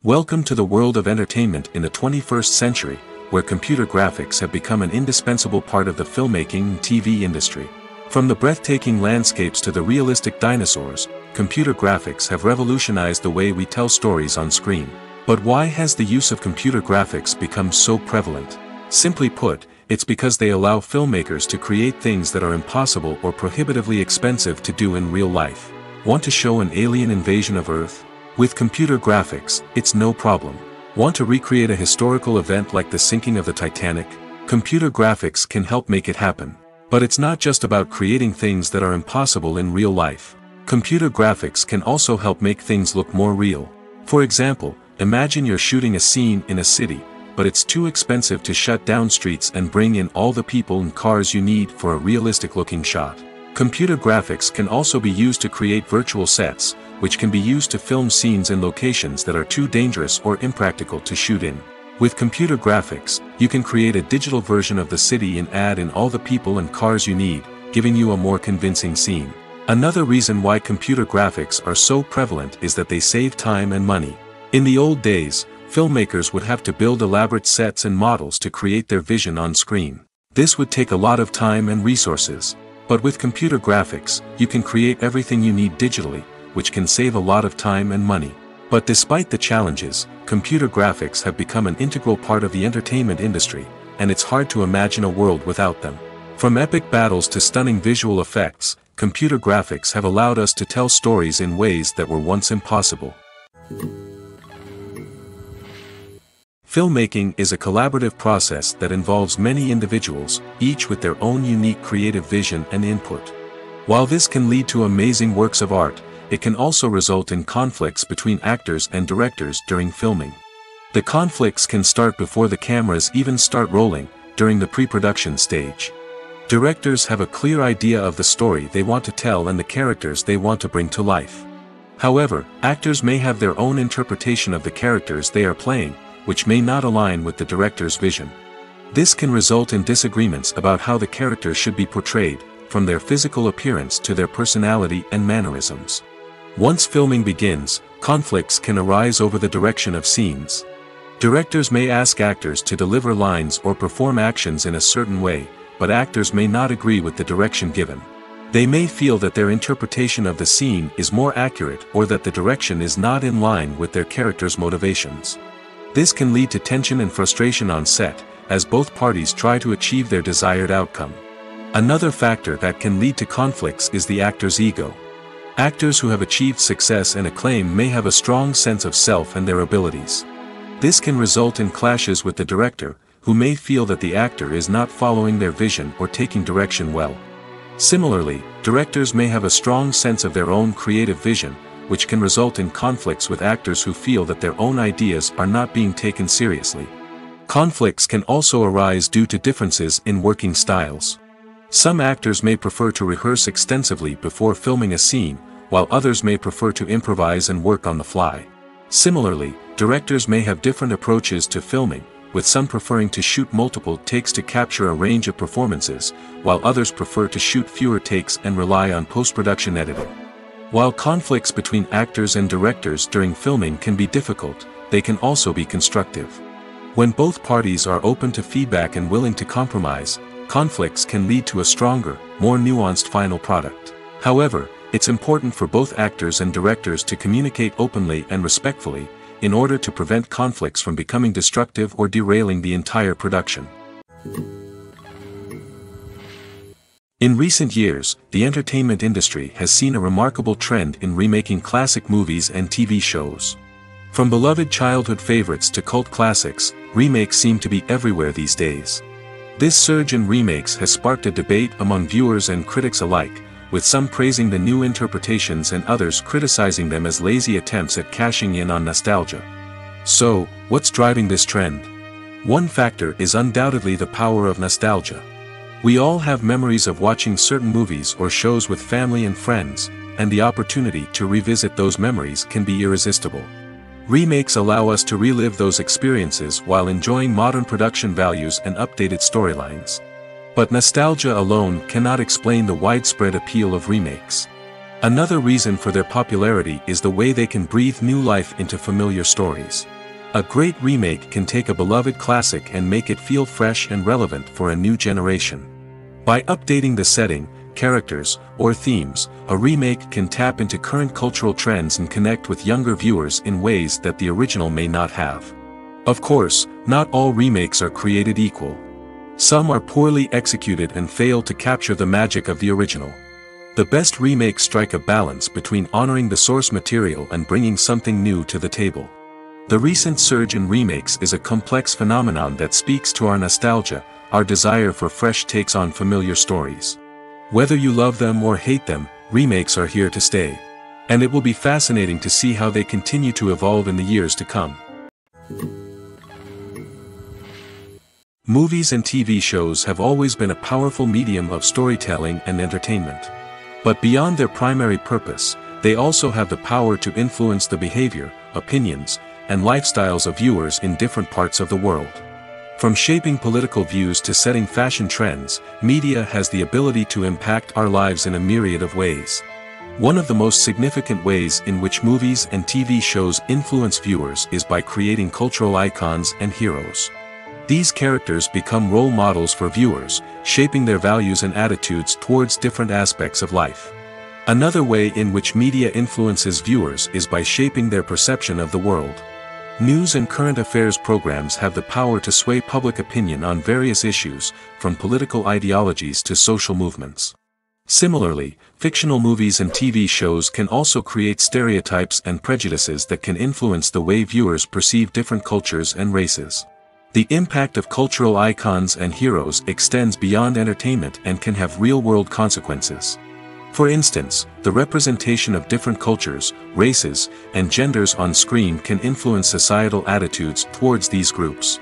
Welcome to the world of entertainment in the 21st century, where computer graphics have become an indispensable part of the filmmaking and TV industry. From the breathtaking landscapes to the realistic dinosaurs, computer graphics have revolutionized the way we tell stories on screen. But why has the use of computer graphics become so prevalent? Simply put, it's because they allow filmmakers to create things that are impossible or prohibitively expensive to do in real life. Want to show an alien invasion of Earth? With computer graphics, it's no problem. Want to recreate a historical event like the sinking of the Titanic? Computer graphics can help make it happen. But it's not just about creating things that are impossible in real life. Computer graphics can also help make things look more real. For example, imagine you're shooting a scene in a city, but it's too expensive to shut down streets and bring in all the people and cars you need for a realistic-looking shot. Computer graphics can also be used to create virtual sets, which can be used to film scenes in locations that are too dangerous or impractical to shoot in. With computer graphics, you can create a digital version of the city and add in all the people and cars you need, giving you a more convincing scene. Another reason why computer graphics are so prevalent is that they save time and money. In the old days, filmmakers would have to build elaborate sets and models to create their vision on screen. This would take a lot of time and resources. But with computer graphics, you can create everything you need digitally, which can save a lot of time and money. But despite the challenges, computer graphics have become an integral part of the entertainment industry, and it's hard to imagine a world without them. From epic battles to stunning visual effects, computer graphics have allowed us to tell stories in ways that were once impossible. Filmmaking is a collaborative process that involves many individuals, each with their own unique creative vision and input. While this can lead to amazing works of art, it can also result in conflicts between actors and directors during filming. The conflicts can start before the cameras even start rolling, during the pre-production stage. Directors have a clear idea of the story they want to tell and the characters they want to bring to life. However, actors may have their own interpretation of the characters they are playing, which may not align with the director's vision. This can result in disagreements about how the characters should be portrayed, from their physical appearance to their personality and mannerisms. Once filming begins, conflicts can arise over the direction of scenes. Directors may ask actors to deliver lines or perform actions in a certain way, but actors may not agree with the direction given. They may feel that their interpretation of the scene is more accurate or that the direction is not in line with their character's motivations. This can lead to tension and frustration on set, as both parties try to achieve their desired outcome. Another factor that can lead to conflicts is the actor's ego. Actors who have achieved success and acclaim may have a strong sense of self and their abilities. This can result in clashes with the director, who may feel that the actor is not following their vision or taking direction well. Similarly, directors may have a strong sense of their own creative vision, which can result in conflicts with actors who feel that their own ideas are not being taken seriously. Conflicts can also arise due to differences in working styles. Some actors may prefer to rehearse extensively before filming a scene, while others may prefer to improvise and work on the fly. Similarly, directors may have different approaches to filming, with some preferring to shoot multiple takes to capture a range of performances, while others prefer to shoot fewer takes and rely on post-production editing. While conflicts between actors and directors during filming can be difficult, they can also be constructive. When both parties are open to feedback and willing to compromise, conflicts can lead to a stronger, more nuanced final product. However, it's important for both actors and directors to communicate openly and respectfully, in order to prevent conflicts from becoming destructive or derailing the entire production. In recent years, the entertainment industry has seen a remarkable trend in remaking classic movies and TV shows. From beloved childhood favorites to cult classics, remakes seem to be everywhere these days. This surge in remakes has sparked a debate among viewers and critics alike, with some praising the new interpretations and others criticizing them as lazy attempts at cashing in on nostalgia. So, what's driving this trend? One factor is undoubtedly the power of nostalgia. We all have memories of watching certain movies or shows with family and friends, and the opportunity to revisit those memories can be irresistible. Remakes allow us to relive those experiences while enjoying modern production values and updated storylines. But nostalgia alone cannot explain the widespread appeal of remakes. Another reason for their popularity is the way they can breathe new life into familiar stories. A great remake can take a beloved classic and make it feel fresh and relevant for a new generation. By updating the setting, characters, or themes, a remake can tap into current cultural trends and connect with younger viewers in ways that the original may not have. Of course, not all remakes are created equal. Some are poorly executed and fail to capture the magic of the original. The best remakes strike a balance between honoring the source material and bringing something new to the table. The recent surge in remakes is a complex phenomenon that speaks to our nostalgia, our desire for fresh takes on familiar stories. Whether you love them or hate them, remakes are here to stay. And it will be fascinating to see how they continue to evolve in the years to come. Movies and TV shows have always been a powerful medium of storytelling and entertainment. But beyond their primary purpose, they also have the power to influence the behavior, opinions, and lifestyles of viewers in different parts of the world. From shaping political views to setting fashion trends, media has the ability to impact our lives in a myriad of ways. One of the most significant ways in which movies and TV shows influence viewers is by creating cultural icons and heroes. These characters become role models for viewers, shaping their values and attitudes towards different aspects of life. Another way in which media influences viewers is by shaping their perception of the world. News and current affairs programs have the power to sway public opinion on various issues, from political ideologies to social movements. Similarly, fictional movies and TV shows can also create stereotypes and prejudices that can influence the way viewers perceive different cultures and races. The impact of cultural icons and heroes extends beyond entertainment and can have real-world consequences. For instance, the representation of different cultures, races, and genders on screen can influence societal attitudes towards these groups.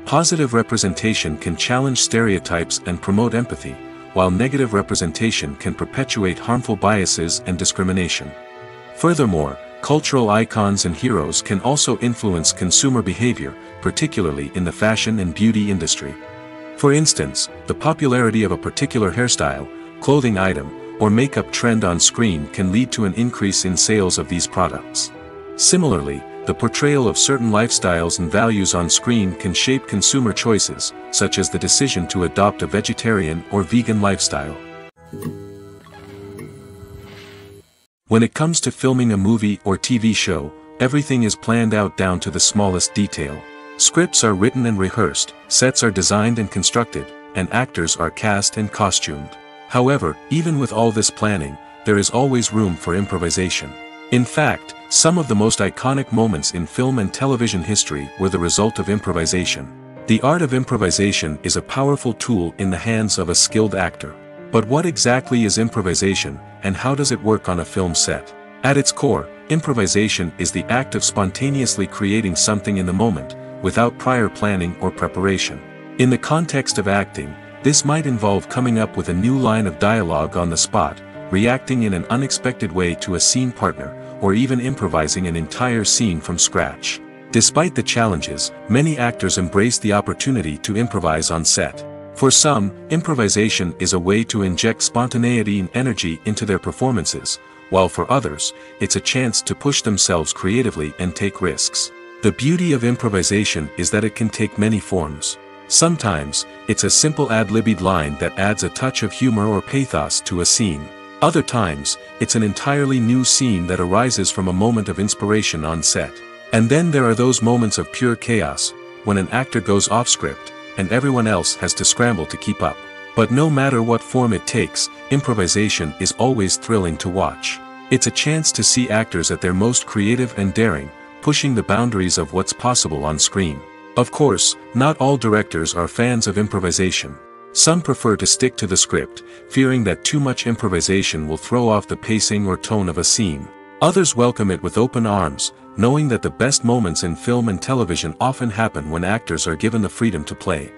Positive representation can challenge stereotypes and promote empathy, while negative representation can perpetuate harmful biases and discrimination. Furthermore, cultural icons and heroes can also influence consumer behavior, particularly in the fashion and beauty industry. For instance, the popularity of a particular hairstyle, clothing item, or makeup trend on screen can lead to an increase in sales of these products. Similarly, the portrayal of certain lifestyles and values on screen can shape consumer choices, such as the decision to adopt a vegetarian or vegan lifestyle. When it comes to filming a movie or TV show, everything is planned out down to the smallest detail. Scripts are written and rehearsed, sets are designed and constructed, and actors are cast and costumed. However, even with all this planning, there is always room for improvisation. In fact, some of the most iconic moments in film and television history were the result of improvisation. The art of improvisation is a powerful tool in the hands of a skilled actor. But what exactly is improvisation, and how does it work on a film set? At its core, improvisation is the act of spontaneously creating something in the moment, without prior planning or preparation. In the context of acting, this might involve coming up with a new line of dialogue on the spot, reacting in an unexpected way to a scene partner, or even improvising an entire scene from scratch. Despite the challenges, many actors embrace the opportunity to improvise on set. For some, improvisation is a way to inject spontaneity and energy into their performances, while for others, it's a chance to push themselves creatively and take risks. The beauty of improvisation is that it can take many forms. Sometimes, it's a simple ad-libbed line that adds a touch of humor or pathos to a scene. Other times, it's an entirely new scene that arises from a moment of inspiration on set. And then there are those moments of pure chaos, when an actor goes off script, and everyone else has to scramble to keep up. But no matter what form it takes, improvisation is always thrilling to watch. It's a chance to see actors at their most creative and daring, pushing the boundaries of what's possible on screen. Of course, not all directors are fans of improvisation. Some prefer to stick to the script, fearing that too much improvisation will throw off the pacing or tone of a scene. Others welcome it with open arms, knowing that the best moments in film and television often happen when actors are given the freedom to play.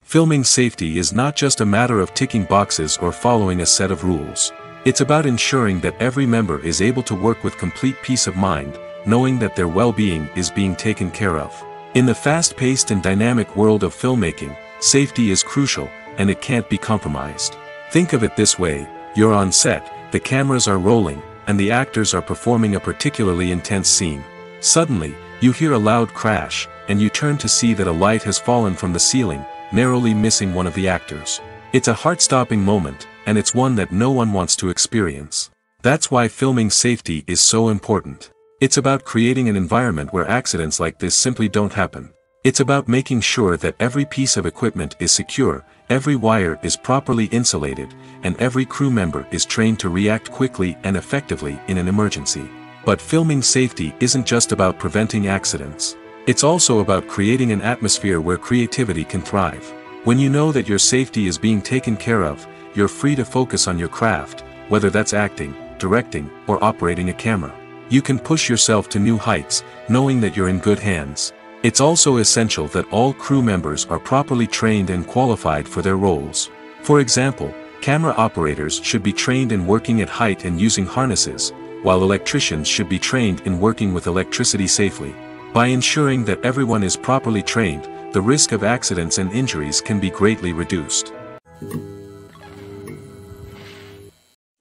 Filming safety is not just a matter of ticking boxes or following a set of rules. It's about ensuring that every member is able to work with complete peace of mind, knowing that their well-being is being taken care of. In the fast-paced and dynamic world of filmmaking, safety is crucial, and it can't be compromised. Think of it this way: you're on set, the cameras are rolling, and the actors are performing a particularly intense scene. Suddenly, you hear a loud crash, and you turn to see that a light has fallen from the ceiling, narrowly missing one of the actors. It's a heart-stopping moment, and it's one that no one wants to experience. That's why filming safety is so important. It's about creating an environment where accidents like this simply don't happen. It's about making sure that every piece of equipment is secure, every wire is properly insulated, and every crew member is trained to react quickly and effectively in an emergency. But filming safety isn't just about preventing accidents. It's also about creating an atmosphere where creativity can thrive. When you know that your safety is being taken care of, you're free to focus on your craft, whether that's acting, directing, or operating a camera. You can push yourself to new heights, knowing that you're in good hands. It's also essential that all crew members are properly trained and qualified for their roles. For example, camera operators should be trained in working at height and using harnesses, while electricians should be trained in working with electricity safely. By ensuring that everyone is properly trained, the risk of accidents and injuries can be greatly reduced.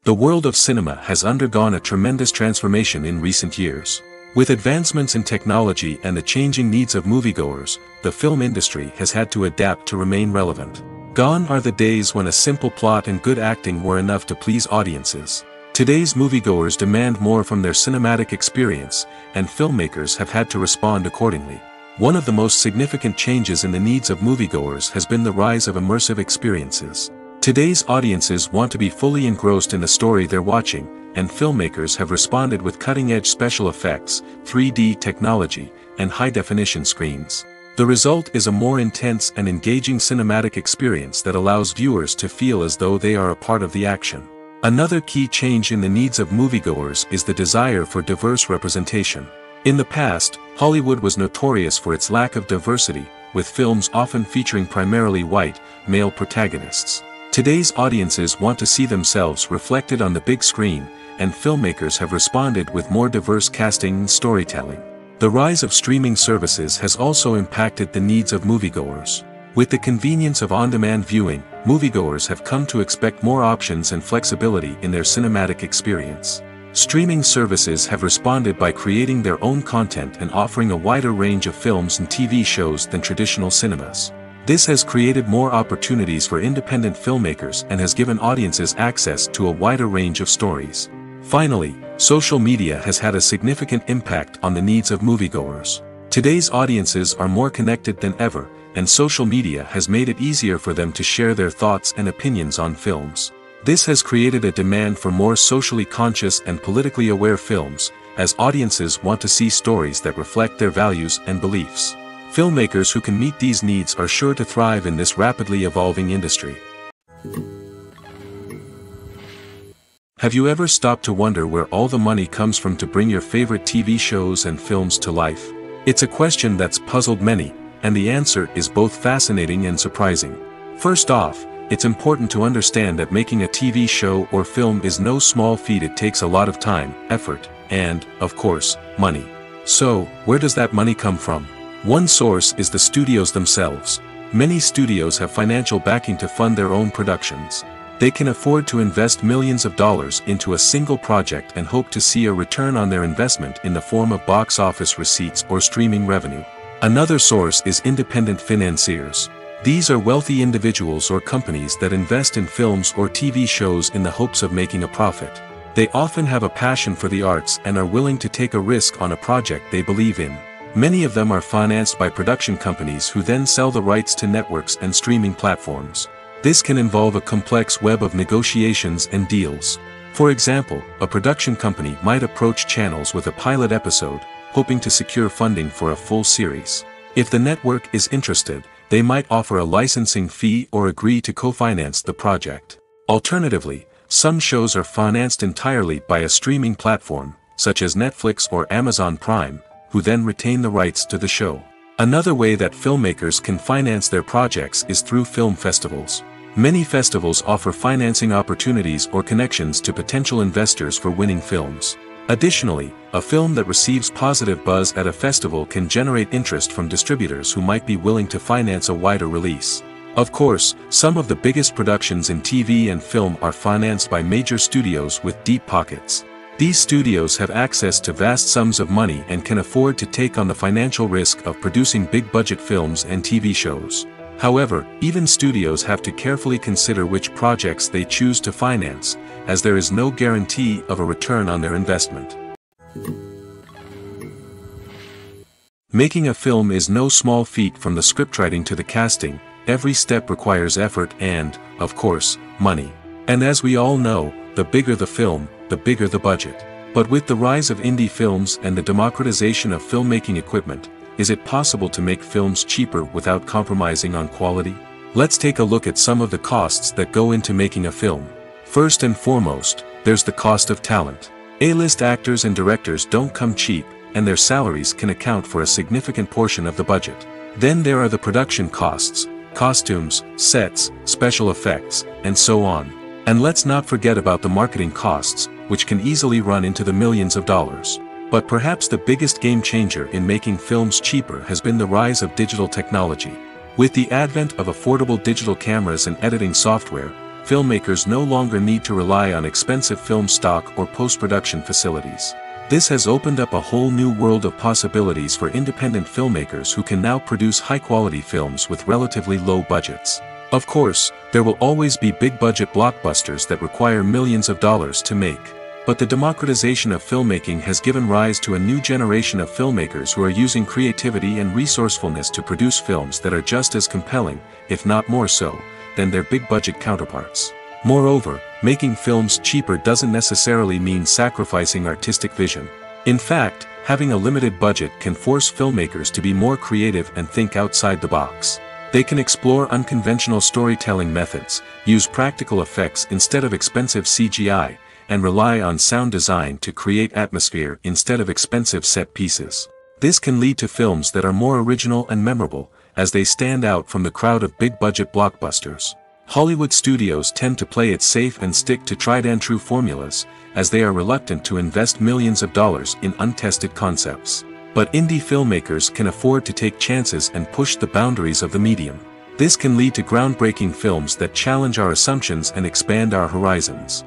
The world of cinema has undergone a tremendous transformation in recent years. With advancements in technology and the changing needs of moviegoers, the film industry has had to adapt to remain relevant. Gone are the days when a simple plot and good acting were enough to please audiences. Today's moviegoers demand more from their cinematic experience, and filmmakers have had to respond accordingly. One of the most significant changes in the needs of moviegoers has been the rise of immersive experiences. Today's audiences want to be fully engrossed in the story they're watching, and filmmakers have responded with cutting-edge special effects, 3D technology, and high-definition screens. The result is a more intense and engaging cinematic experience that allows viewers to feel as though they are a part of the action. Another key change in the needs of moviegoers is the desire for diverse representation. In the past, Hollywood was notorious for its lack of diversity, with films often featuring primarily white, male protagonists. Today's audiences want to see themselves reflected on the big screen, and filmmakers have responded with more diverse casting and storytelling. The rise of streaming services has also impacted the needs of moviegoers. With the convenience of on-demand viewing, moviegoers have come to expect more options and flexibility in their cinematic experience. Streaming services have responded by creating their own content and offering a wider range of films and TV shows than traditional cinemas. This has created more opportunities for independent filmmakers and has given audiences access to a wider range of stories. Finally, social media has had a significant impact on the needs of moviegoers. Today's audiences are more connected than ever, and social media has made it easier for them to share their thoughts and opinions on films. This has created a demand for more socially conscious and politically aware films, as audiences want to see stories that reflect their values and beliefs. Filmmakers who can meet these needs are sure to thrive in this rapidly evolving industry. Have you ever stopped to wonder where all the money comes from to bring your favorite TV shows and films to life? It's a question that's puzzled many, and the answer is both fascinating and surprising. First off, it's important to understand that making a TV show or film is no small feat. It takes a lot of time, effort, and, of course, money. So, where does that money come from? One source is the studios themselves. Many studios have financial backing to fund their own productions. They can afford to invest millions of dollars into a single project and hope to see a return on their investment in the form of box office receipts or streaming revenue. Another source is independent financiers. These are wealthy individuals or companies that invest in films or TV shows in the hopes of making a profit. They often have a passion for the arts and are willing to take a risk on a project they believe in. Many of them are financed by production companies who then sell the rights to networks and streaming platforms. This can involve a complex web of negotiations and deals. For example, a production company might approach channels with a pilot episode, hoping to secure funding for a full series. If the network is interested, they might offer a licensing fee or agree to co-finance the project. Alternatively, some shows are financed entirely by a streaming platform, such as Netflix or Amazon Prime, who then retain the rights to the show. Another way that filmmakers can finance their projects is through film festivals. Many festivals offer financing opportunities or connections to potential investors for winning films. Additionally, a film that receives positive buzz at a festival can generate interest from distributors who might be willing to finance a wider release. Of course, some of the biggest productions in TV and film are financed by major studios with deep pockets. These studios have access to vast sums of money and can afford to take on the financial risk of producing big-budget films and TV shows. However, even studios have to carefully consider which projects they choose to finance, as there is no guarantee of a return on their investment. Making a film is no small feat. From the scriptwriting to the casting, every step requires effort and, of course, money. And as we all know, the bigger the film, the bigger the budget. But with the rise of indie films and the democratization of filmmaking equipment, is it possible to make films cheaper without compromising on quality? Let's take a look at some of the costs that go into making a film. First and foremost, there's the cost of talent. A-list actors and directors don't come cheap, and their salaries can account for a significant portion of the budget. Then there are the production costs, costumes, sets, special effects, and so on. And let's not forget about the marketing costs, which can easily run into the millions of dollars. But perhaps the biggest game changer in making films cheaper has been the rise of digital technology. With the advent of affordable digital cameras and editing software, filmmakers no longer need to rely on expensive film stock or post-production facilities. This has opened up a whole new world of possibilities for independent filmmakers who can now produce high-quality films with relatively low budgets. Of course, there will always be big-budget blockbusters that require millions of dollars to make. But the democratization of filmmaking has given rise to a new generation of filmmakers who are using creativity and resourcefulness to produce films that are just as compelling, if not more so, than their big-budget counterparts. Moreover, making films cheaper doesn't necessarily mean sacrificing artistic vision. In fact, having a limited budget can force filmmakers to be more creative and think outside the box. They can explore unconventional storytelling methods, use practical effects instead of expensive CGI, and rely on sound design to create atmosphere instead of expensive set pieces. This can lead to films that are more original and memorable, as they stand out from the crowd of big-budget blockbusters. Hollywood studios tend to play it safe and stick to tried-and-true formulas, as they are reluctant to invest millions of dollars in untested concepts. But indie filmmakers can afford to take chances and push the boundaries of the medium. This can lead to groundbreaking films that challenge our assumptions and expand our horizons.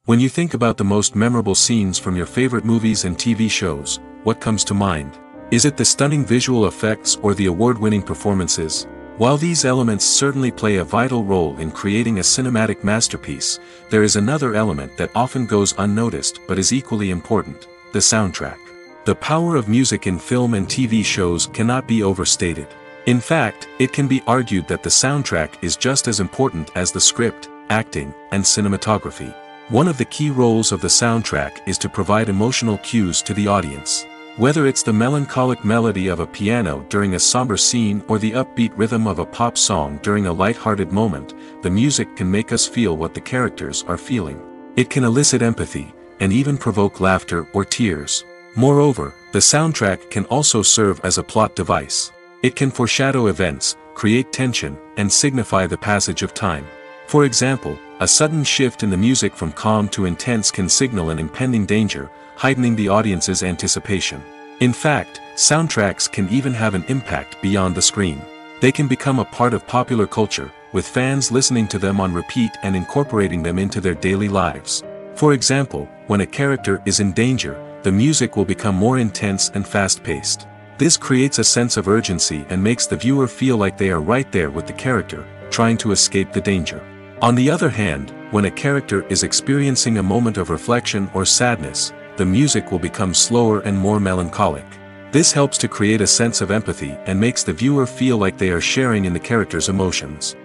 When you think about the most memorable scenes from your favorite movies and TV shows, what comes to mind? Is it the stunning visual effects or the award-winning performances? While these elements certainly play a vital role in creating a cinematic masterpiece, there is another element that often goes unnoticed but is equally important: the soundtrack. The power of music in film and TV shows cannot be overstated. In fact, it can be argued that the soundtrack is just as important as the script, acting, and cinematography. One of the key roles of the soundtrack is to provide emotional cues to the audience. Whether it's the melancholic melody of a piano during a somber scene or the upbeat rhythm of a pop song during a light-hearted moment, the music can make us feel what the characters are feeling. It can elicit empathy, and even provoke laughter or tears. Moreover, the soundtrack can also serve as a plot device. It can foreshadow events, create tension, and signify the passage of time. For example, a sudden shift in the music from calm to intense can signal an impending danger, heightening the audience's anticipation. In fact, soundtracks can even have an impact beyond the screen. They can become a part of popular culture, with fans listening to them on repeat and incorporating them into their daily lives. For example, when a character is in danger, the music will become more intense and fast-paced. This creates a sense of urgency and makes the viewer feel like they are right there with the character, trying to escape the danger. On the other hand, when a character is experiencing a moment of reflection or sadness, the music will become slower and more melancholic. This helps to create a sense of empathy and makes the viewer feel like they are sharing in the character's emotions.